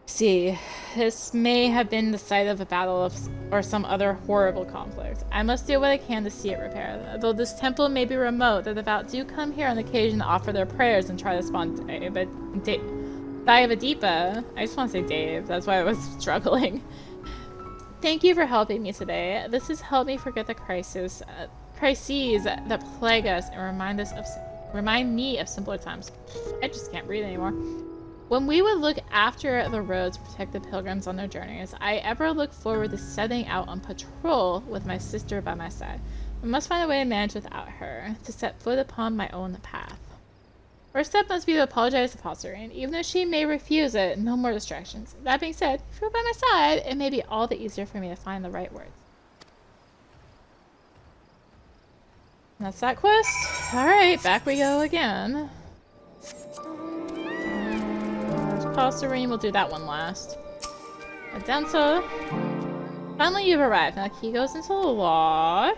See, this may have been the site of a battle or some other horrible conflict. I must do what I can to see it repaired. Though this temple may be remote, the devout do come here on occasion to offer their prayers and try to spawn Diavadeepa. I just want to say Dave, that's why I was struggling. Thank you for helping me today. This has helped me forget the crises that plague us and remind me of simpler times. I just can't breathe anymore. When we would look after the roads to protect the pilgrims on their journeys, I ever looked forward to setting out on patrol with my sister by my side. I must find a way to manage without her, to set foot upon my own path. First step must be to apologize to Fosterine. Even though she may refuse it, no more distractions. That being said, if you're by my side, it may be all the easier for me to find the right words. And that's that quest. Alright, back we go again. Fosterine, we'll do that one last. Adensa. Finally you've arrived. Now the key goes into the lock.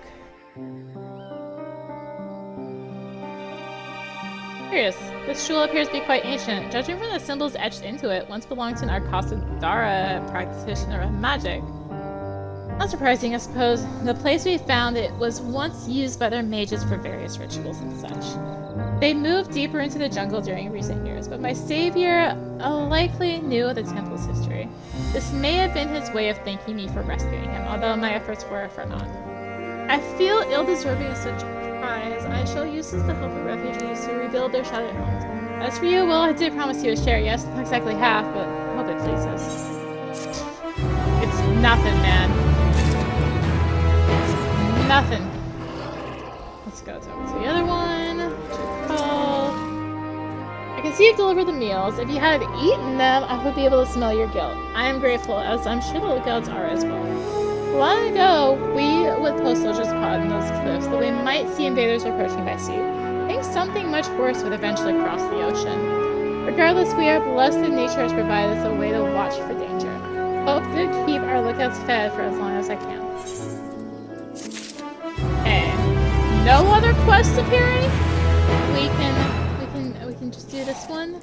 Curious. This jewel appears to be quite ancient. Judging from the symbols etched into it, once belonged to an Arkasudara practitioner of magic. Not surprising, I suppose. The place we found it was once used by their mages for various rituals and such. They moved deeper into the jungle during recent years, but my savior likely knew of the temple's history. This may have been his way of thanking me for rescuing him, although my efforts were for naught. I feel ill-deserving of such prize. I shall use this to help the refugees to rebuild their shattered homes. As for you, well, I did promise you a share. Yes, not exactly half, but I hope it pleases. It's nothing, man. Nothing. Let's go to the other one. I can see you've delivered the meals. If you had eaten them, I would be able to smell your guilt. I am grateful, as I'm sure the gods are as well. Long ago, we would post soldiers upon those cliffs, that we might see invaders approaching by sea. I think something much worse would eventually cross the ocean. Regardless, we are blessed that nature has provided us a way to watch for danger. Hope to keep our lookouts fed for as long as I can. Okay. No other quests appearing? We can just do this one.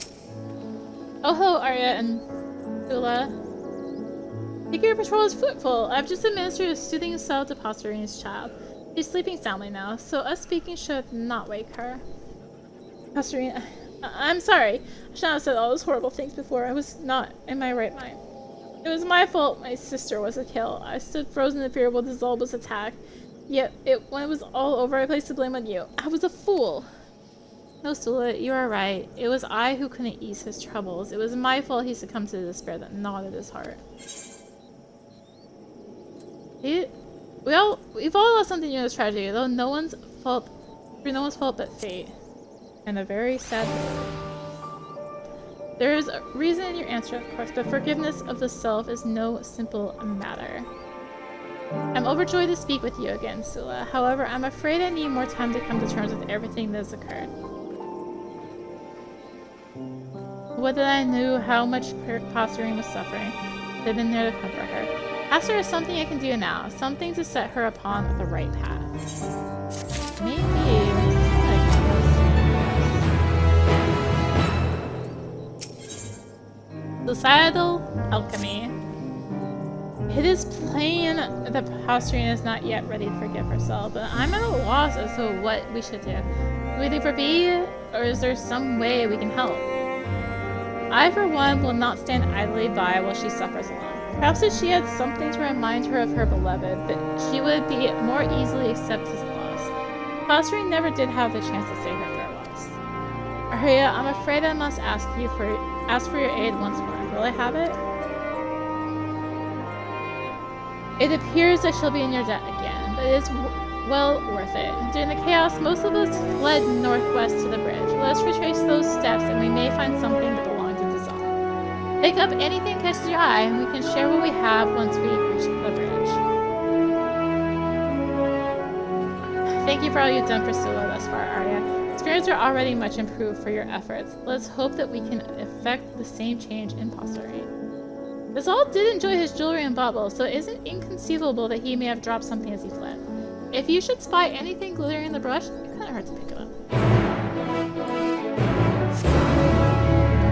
Oh, hello, Arya and Tula. Think your patrol is fruitful. I've just administered a soothing salve to Posterine's child. She's sleeping soundly now, so us speaking should not wake her. Posterine, I'm sorry. I should not have said all those horrible things before. I was not in my right mind. It was my fault my sister was a kill. I stood frozen in fear while the Zulbus attacked. Yet, when it was all over, I placed the blame on you. I was a fool. No, Sula, you are right. It was I who couldn't ease his troubles. It was my fault he succumbed to the despair that gnawed at his heart. We've all lost something in this tragedy, though no one's fault but fate. And a very sad day. There is a reason in your answer, of course, but forgiveness of the self is no simple matter. I'm overjoyed to speak with you again, Sula. However, I'm afraid I need more time to come to terms with everything that has occurred. Would that I knew how much Posterine was suffering. I'd have been there to comfort her. Ask her something I can do now, something to set her upon the right path. Maybe. Societal alchemy. It is plain that Posturian is not yet ready to forgive herself, but I'm at a loss as to what we should do. Do we leave her be, or is there some way we can help? I, for one, will not stand idly by while she suffers alone. Perhaps if she had something to remind her of her beloved, that she would be more easily accept his loss. Posturian never did have the chance to say her farewells. Arya, I'm afraid I must ask for your aid once more. Will I have it? It appears I shall be in your debt again, but it is well worth it. During the chaos, most of us fled northwest to the bridge. Let us retrace those steps, and we may find something that belongs to Dazal. Pick up anything that catches your eye, and we can share what we have once we reach the bridge. Thank you for all you've done for Sula thus far, Arya. Spirits are already much improved for your efforts. Let's hope that we can effect the same change in Posturian. Dazal did enjoy his jewelry and baubles, so it isn't inconceivable that he may have dropped something as he fled. If you should spy anything glittering in the brush, it kind of hurts to pick it up.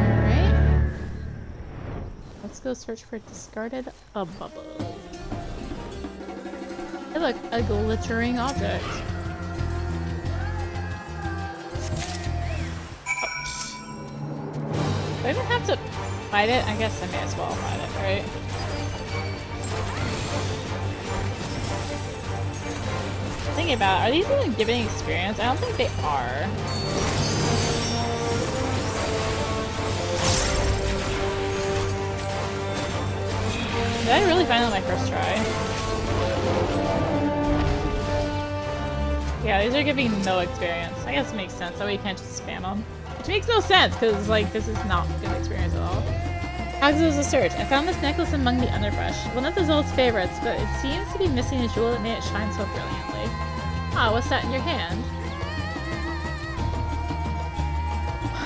Alright. Let's go search for discarded bubble. Hey look, a glittering object. Ouch. Do I even have to fight it? I guess I may as well fight it, right? Thinking about it, are these even giving experience? I don't think they are. Did I really find it on my first try? Yeah, these are giving no experience. I guess it makes sense that way you can't just spam them. Which makes no sense, because like this is not good experience at all. As it was a search, I found this necklace among the underbrush. One of Dazal's favorites, but it seems to be missing a jewel that made it shine so brilliantly. Ah, what's that in your hand?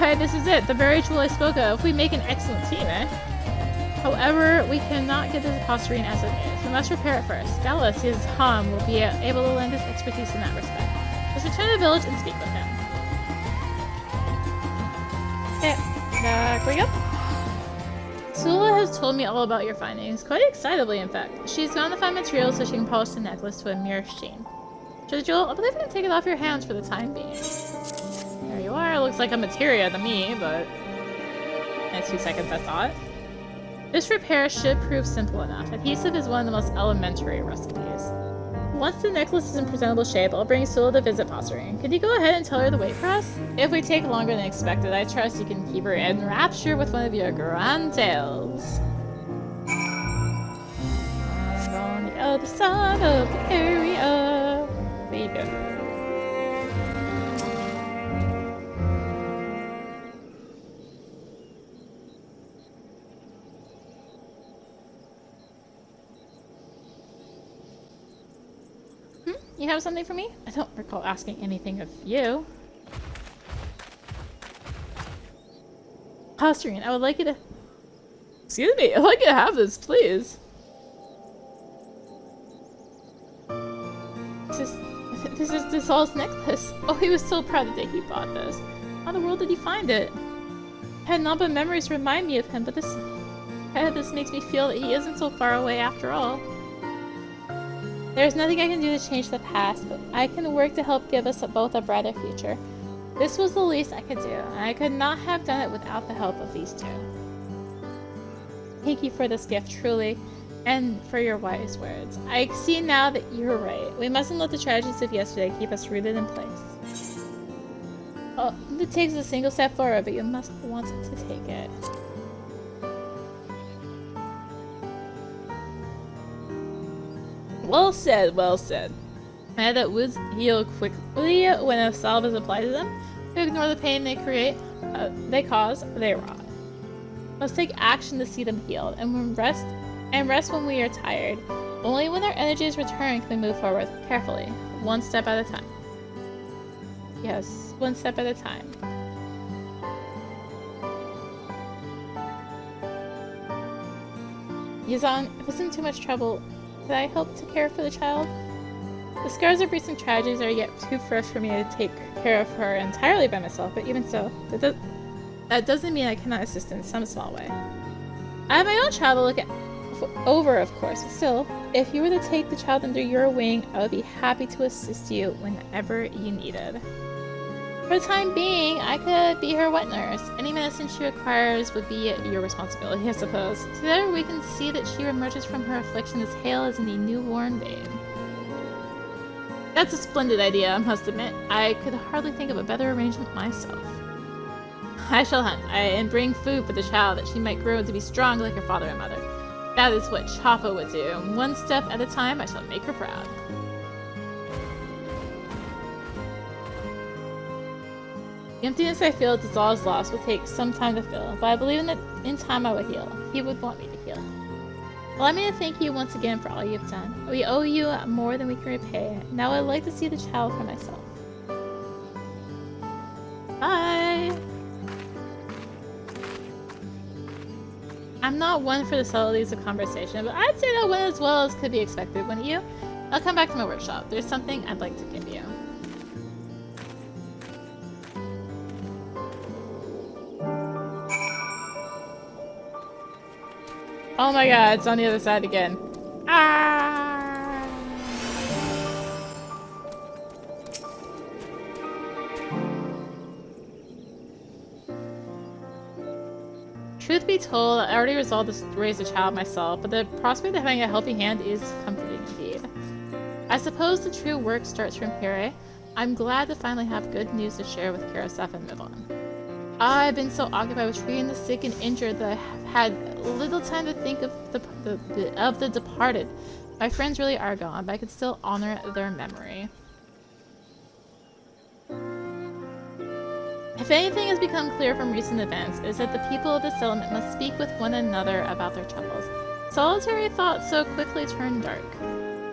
Why, this is it, the very jewel I spoke of. We make an excellent team, eh? However, we cannot get this Posturian as it is. We must repair it first. Dallas, his Ham, will be able to lend his expertise in that respect. Let's return to the village and speak with him. Okay, back we go. Sula has told me all about your findings, quite excitedly in fact. She's gone to find materials so she can polish the necklace to a mere sheen. Jewel, I believe I can take it off your hands for the time being. There you are. Looks like a materia to me, but in 2 seconds I thought. This repair should prove simple enough. Adhesive is one of the most elementary recipes. Once the necklace is in presentable shape, I'll bring Sula to visit Posturian. Could you go ahead and tell her to wait for us? If we take longer than expected, I trust you can keep her in rapture with one of your grand tales. And on the other side of the area, we go. You have something for me? I don't recall asking anything of you. Posturian, I would like you to... Excuse me, I'd like you to have this, please. This is Dazal's necklace. Oh, he was so proud the day he bought this. How in the world did he find it? I had not but memories remind me of him, but this makes me feel that he isn't so far away after all. There's nothing I can do to change the past, but I can work to help give us both a brighter future. This was the least I could do, and I could not have done it without the help of these two. Thank you for this gift, truly, and for your wise words. I see now that you're right. We mustn't let the tragedies of yesterday keep us rooted in place. Oh, it takes a single step forward, but you must want to take it. Well said, well said. And that wounds heal quickly when a salve is applied to them. To ignore the pain they cause, they rot. Let's take action to see them healed, and rest when we are tired. Only when our energy is returned can we move forward carefully, one step at a time. Yes, one step at a time. Yazan, if it's in too much trouble, could I help to care for the child? The scars of recent tragedies are yet too fresh for me to take care of her entirely by myself, but even so, that doesn't mean I cannot assist in some small way. I have my own child to look over, of course, but still, if you were to take the child under your wing, I would be happy to assist you whenever you needed. For the time being, I could be her wet nurse. Any medicine she requires would be your responsibility, I suppose. Together, we can see that she emerges from her affliction as hale as any newborn babe. That's a splendid idea, I must admit. I could hardly think of a better arrangement myself. I shall hunt and bring food for the child that she might grow to be strong like her father and mother. That is what Choppa would do. One step at a time, I shall make her proud. The emptiness I feel at Dissolve's loss will take some time to fill, but I believe that in time I will heal. He would want me to heal. Allow me to thank you once again for all you've done. We owe you more than we can repay. Now I'd like to see the child for myself. Bye! I'm not one for the subtleties of conversation, but I'd say that went as well as could be expected, wouldn't you? I'll come back to my workshop. There's something I'd like to give you. Oh my god, it's on the other side again. Ah! Truth be told, I already resolved to raise a child myself, but the prospect of having a helping hand is comforting indeed. I suppose the true work starts from here, eh? I'm glad to finally have good news to share with Karasef and Mehvan. I've been so occupied with treating the sick and injured that I have had little time to think of the departed. My friends really are gone, but I can still honor their memory. If anything has become clear from recent events, it is that the people of the settlement must speak with one another about their troubles. Solitary thoughts so quickly turn dark.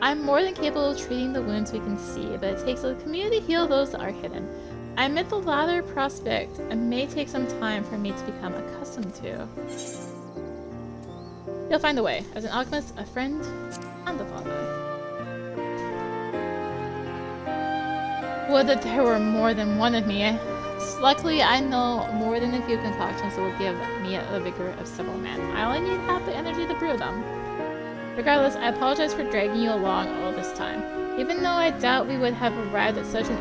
I'm more than capable of treating the wounds we can see, but it takes a community to heal those that are hidden. I admit the latter prospect may take some time for me to become accustomed to. You'll find a way. As an alchemist, a friend, and a father. Would that there were more than one of me. Luckily, I know more than a few concoctions that will give me the vigor of several men. I only need half the energy to brew them. Regardless, I apologize for dragging you along all this time. Even though I doubt we would have arrived at such an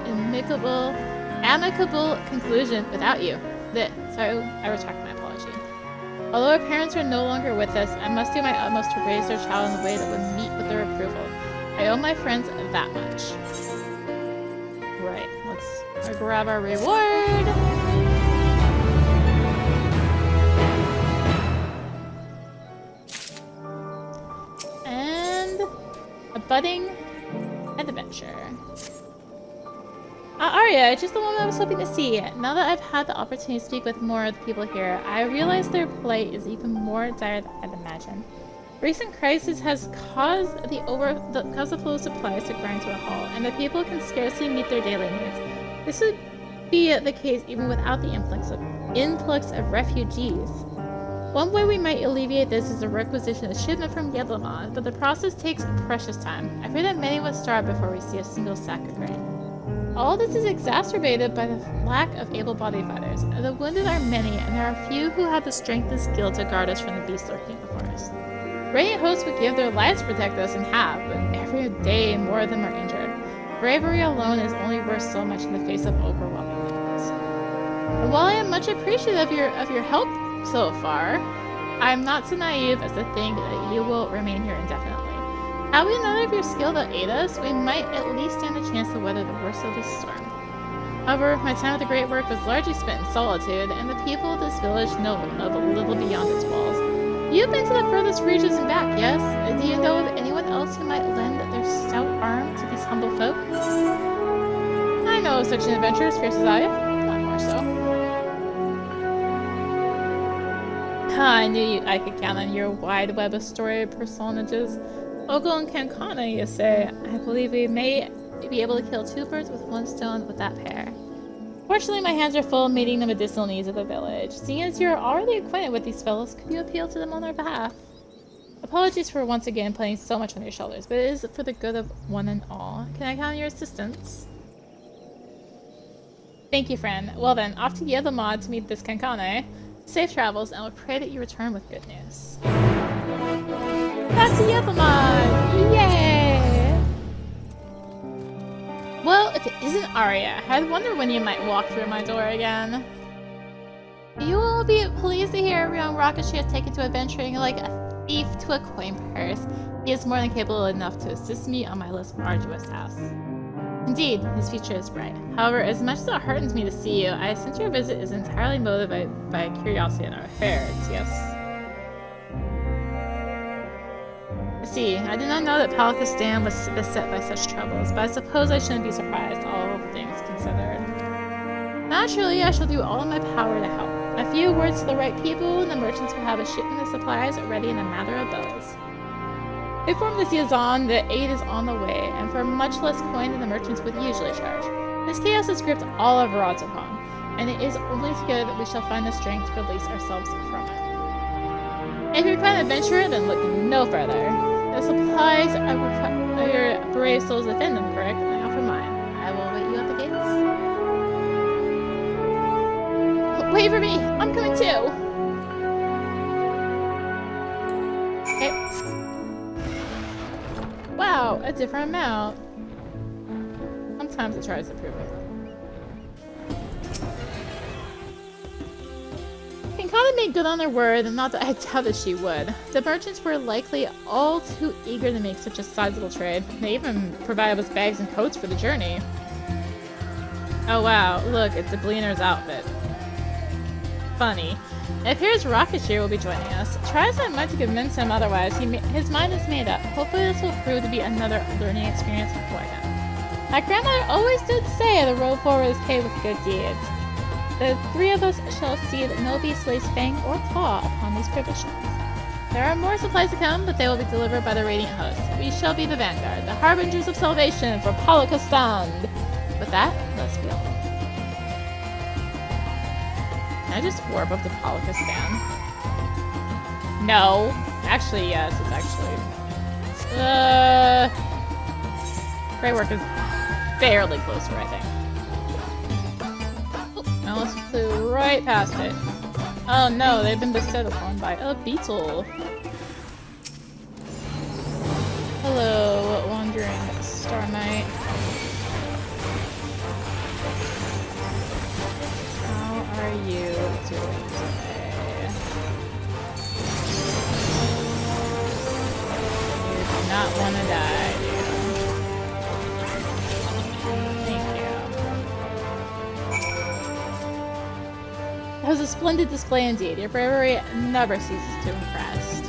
amicable conclusion without you. So I retract my apology. Although our parents are no longer with us, I must do my utmost to raise their child in a way that would meet with their approval. I owe my friends that much. Right, let's grab our reward. And a budding adventure. Arya, just the woman I was hoping to see. Now that I've had the opportunity to speak with more of the people here, I realize their plight is even more dire than I'd imagined. Recent crisis has caused the flow of supplies to grind to a halt, and the people can scarcely meet their daily needs. This would be the case even without the influx of refugees. One way we might alleviate this is a requisition of shipment from Yedlamon, but the process takes precious time. I fear that many will starve before we see a single sack of grain. All this is exacerbated by the lack of able-bodied fighters. The wounded are many, and there are few who have the strength and skill to guard us from the beasts lurking in the forest. Radiant hosts would give their lives to protect us and have, but every day more of them are injured. Bravery alone is only worth so much in the face of overwhelming odds. And while I am much appreciative of your help so far, I am not so naive as to think that you will remain here indefinitely. Had we another of your skill to aid us, we might at least stand a chance to weather the worst of this storm. However, my time at the Great Work was largely spent in solitude, and the people of this village know of a little beyond its walls. You've been to the furthest reaches and back, yes? Do you know of anyone else who might lend their stout arm to these humble folk? I know of such an adventurer as fierce as I am, not more so. I knew I could count on your wide web of storied personages. Ogle and Kankana, you say. I believe we may be able to kill two birds with one stone with that pair. Fortunately, my hands are full meeting the medicinal needs of the village. Seeing as you're already acquainted with these fellows, could you appeal to them on their behalf? Apologies for once again putting so much on your shoulders, but it is for the good of one and all. Can I count on your assistance? Thank you, friend. Well then, off to Yedlamon to meet this Kankane. Safe travels, and we'll pray that you return with good news. That's Yevamon! Yay! Well, if it isn't Arya, I wonder when you might walk through my door again. You will be pleased to hear young Rocketshire is taken to adventuring like a thief to a coin purse. He is more than capable enough to assist me on my less arduous tasks. Indeed, his future is bright. However, as much as it heartens me to see you, I sense your visit is entirely motivated by curiosity in our affairs, yes? See, I did not know that Palaka Stan was beset by such troubles, but I suppose I shouldn't be surprised, all things considered. Naturally, I shall do all in my power to help. A few words to the right people, and the merchants will have a shipment of supplies ready in a matter of days. Inform the Siazan that aid is on the way, and for much less coin than the merchants would usually charge. This chaos has gripped all of Rodzapon, and it is only good that we shall find the strength to release ourselves from it. If you're quite an adventurer, then look no further. The supplies are your brave souls defend them, correct? Now for mine. I will wait you at the gates. Wait for me! I'm coming too! Okay. Wow, a different amount. Sometimes it tries to prove it. Kinkata made good on their word, and not that I doubted she would. The merchants were likely all too eager to make such a sizable trade. They even provided us bags and coats for the journey. Oh wow, look, it's a Gleaner's outfit. Funny. It appears Rocketshire will be joining us. Try as I might to convince him otherwise, his mind is made up. Hopefully this will prove to be another learning experience for him. My grandmother always did say the road forward is paved with good deeds. The three of us shall see that no beast lays fang or claw upon these provisions. There are more supplies to come, but they will be delivered by the Radiant Host. We shall be the vanguard, the harbingers of salvation for Palaka Stand. With that, let's be off. Can I just warp up to Palaka Stand? No. Actually, yes, it's actually... Great work is fairly closer, I think. I almost flew right past it. Oh no, they've been beset upon by a beetle. Hello, wandering star knight. How are you doing today? You do not want to die, do you? That was a splendid display indeed. Your bravery never ceases to impress.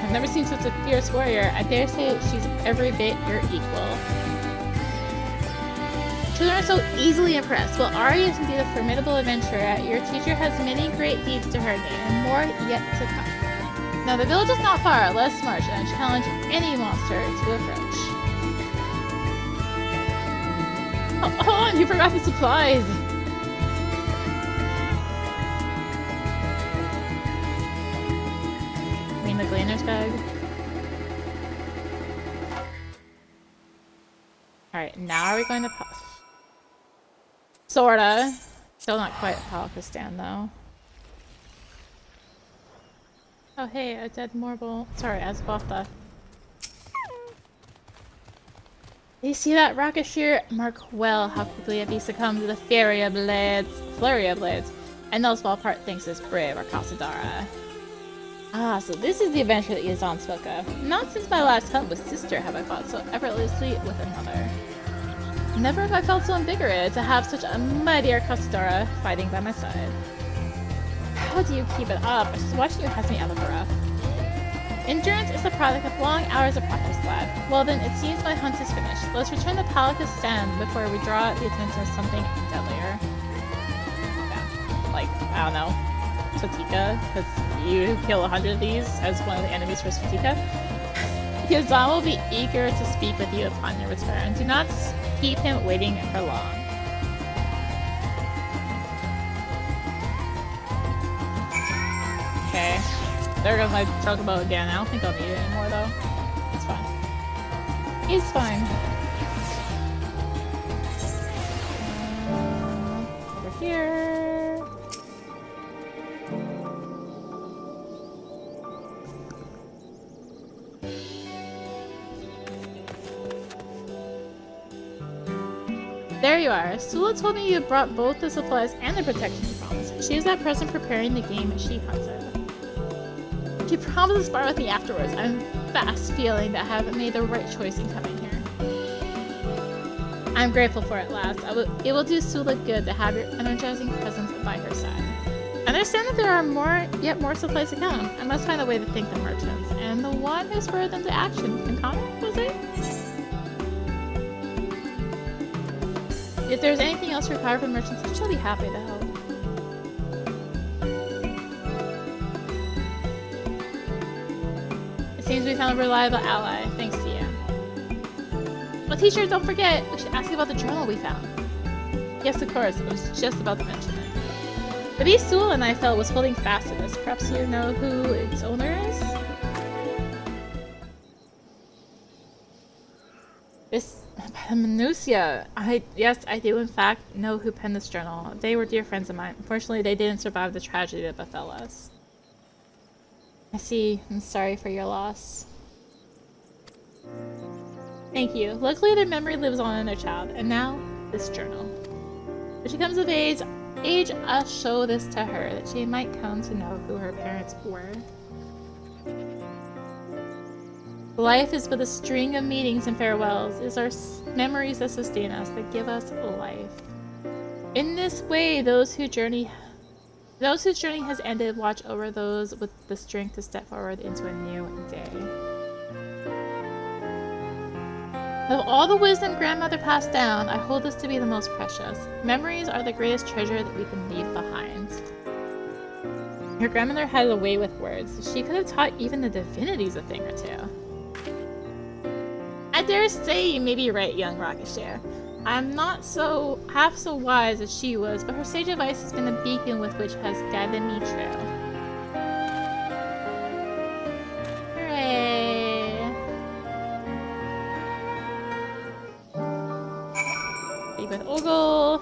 I've never seen such a fierce warrior. I dare say she's every bit your equal. Children are so easily impressed. Well, Arya is indeed a formidable adventurer. Your teacher has many great deeds to her name, and more yet to come. Now, the village is not far. Let's march and challenge any monster to approach. Oh, hold on, you forgot the supplies! The Gleaner's bag. Alright, now are we going to sorta. Still not quite Palaka Stand though. Oh hey, a dead marble. Sorry, Asbotha. Do you see that, Rocketshire? Mark well how quickly he succumbed to the flurry of blades. And no small part thanks to this brave Arcasadara. Ah, so this is the adventure that Yazan spoke of. Not since my last hunt with Sister have I fought so effortlessly with another. Never have I felt so invigorated to have such a mighty Arcasadara fighting by my side. How do you keep it up? Just watching you has me out of breath. Endurance is the product of long hours of practice, lad. Well then, it seems my hunt is finished. Let's return to Palaka Stand before we draw the attention of something deadlier. Yeah, like, I don't know. Satika, because you kill 100 of these as one of the enemies for Satika. Yazan will be eager to speak with you upon your return. Do not keep him waiting for long. Okay. There goes my chocobo again. I don't think I'll need it anymore though. It's fine. He's fine. Over here. There you are. Sula told me you brought both the supplies and the protection you promised. She is at present preparing the game she hunted. She promised to spar with me afterwards. I'm fast feeling that I have made the right choice in coming here. I'm grateful for it, lass. It will do Sula good to have your energizing presence by her side. I understand that there are yet more supplies to come. I must find a way to thank the merchants. And the one who spurred them to action, Kinkana, was it? If there's anything else required from merchants, I shall be happy to help. It seems we found a reliable ally, thanks to you. Well, teacher, don't forget, we should ask you about the journal we found. Yes, of course, I was just about to mention it. The beast Sewell and I felt was holding fast to this. Perhaps you know who its owner is? This Minucia. Yes, I do in fact know who penned this journal. They were dear friends of mine. Unfortunately, they didn't survive the tragedy that befell us. I see. I'm sorry for your loss. Thank you. Luckily, their memory lives on in their child, and now this journal. When she comes of age, I'll show this to her, that she might come to know who her parents were. Life is but a string of meetings and farewells. It is our memories that sustain us, that give us life. In this way, those whose journey has ended watch over those with the strength to step forward into a new day. Of all the wisdom grandmother passed down, I hold this to be the most precious. Memories are the greatest treasure that we can leave behind. Her grandmother had a way with words. She could have taught even the divinities a thing or two. I dare say you may be right, young Rocketshare. I'm not half so wise as she was, but her sage advice has been a beacon with which has guided me true. Hooray! Speak with Ogle.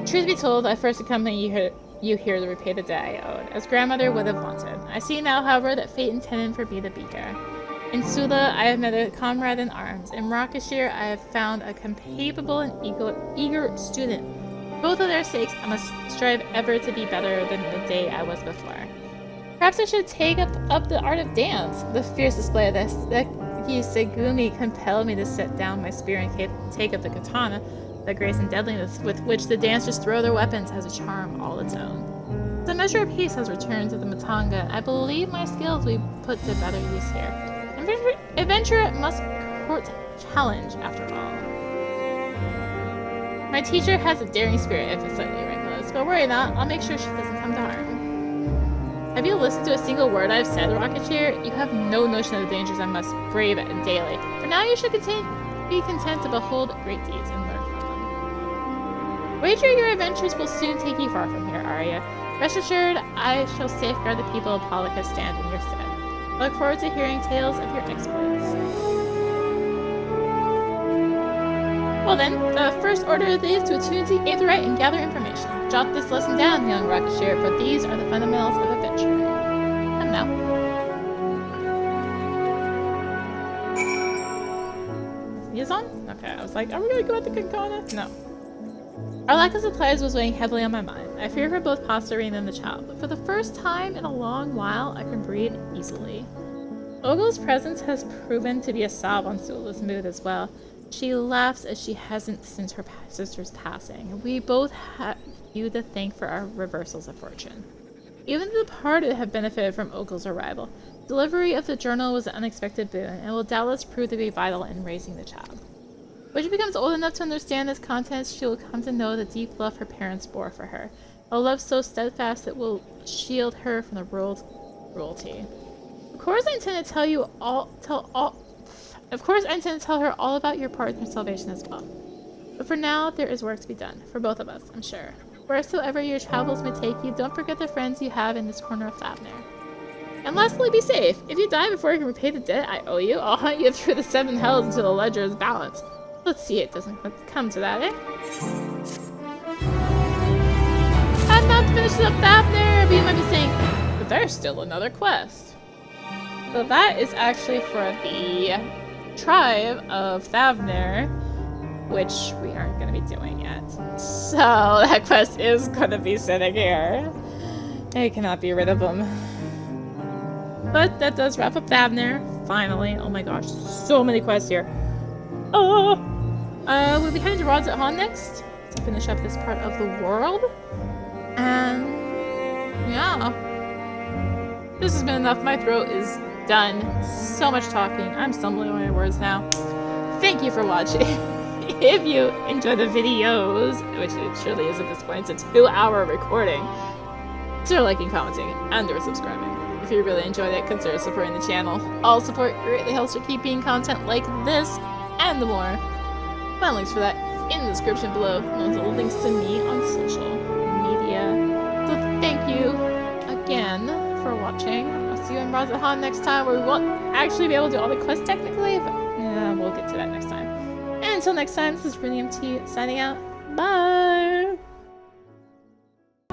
Truth be told, I first accompanied you here to repay the debt I owed, as grandmother would have wanted. I see now, however, that fate intended for me to be here. In Sula, I have met a comrade in arms. In Rocketshire, I have found a capable and eager student. Both of their sakes, I must strive ever to be better than the day I was before. Perhaps I should take up the art of dance. The fierce display of this Segumi compelled me to set down my spear and take up the katana. The grace and deadliness with which the dancers throw their weapons has a charm all its own. The measure of peace has returned to the Matanga, and I believe my skills will be put to better use here. Adventure must court challenge, after all. My teacher has a daring spirit if it's slightly reckless, but worry not, I'll make sure she doesn't come to harm. Have you listened to a single word I've said, Rocketshare? You have no notion of the dangers I must brave daily. For now you should be content to behold great deeds and learn from them. Wager your adventures will soon take you far from here, Arya. Rest assured, I shall safeguard the people of Palaka stand in your stead. I look forward to hearing tales of your exploits. Well then, the first order of these to attune to the Aetherite and gather information. Jot this lesson down, young Rocketshare, for these are the fundamentals of adventuring. And now. He is on? Okay, I was like, are we gonna go at the Kinkana? No. Our lack of supplies was weighing heavily on my mind. I fear for both Passerine and the child, but for the first time in a long while, I can breathe easily. Ogle's presence has proven to be a salve on Sula's mood as well. She laughs as she hasn't since her sister's passing. We both have you to thank for our reversals of fortune. Even the departed have benefited from Ogle's arrival. Delivery of the journal was an unexpected boon, and will doubtless prove to be vital in raising the child. When she becomes old enough to understand its contents, she will come to know the deep love her parents bore for her. A love so steadfast that will shield her from the world's cruelty. Of course I intend to tell her all about your part in her salvation as well. But for now, there is work to be done, for both of us, I'm sure. Wheresoever your travels may take you, don't forget the friends you have in this corner of Thavnair. And lastly, be safe. If you die before you can repay the debt I owe you, I'll hunt you through the 7 hells until the ledger is balanced. Let's see it doesn't come to that, eh? I'm not finished up Thavnair, but you might be saying, but there's still another quest. So that is actually for the tribe of Thavnair. which we aren't going to be doing yet. So that quest is going to be sitting here. I cannot be rid of them. But that does wrap up Thavnair. Finally. Oh my gosh, so many quests here. Oh! We'll be heading to Rod's at Han next to finish up this part of the world. And yeah. This has been enough. My throat is done. So much talking. I'm stumbling on my words now. Thank you for watching. If you enjoy the videos, which it surely is at this point, it's a 2-hour recording, consider liking, commenting, and or subscribing. If you really enjoyed it, consider supporting the channel. All support greatly helps to keep being content like this and more. Find links for that in the description below, and also links to me on social media. So thank you again for watching. I'll see you in Razahan next time, where we won't actually be able to do all the quests technically, but yeah, we'll get to that next time. And until next time, this is Brilliant T signing out. Bye!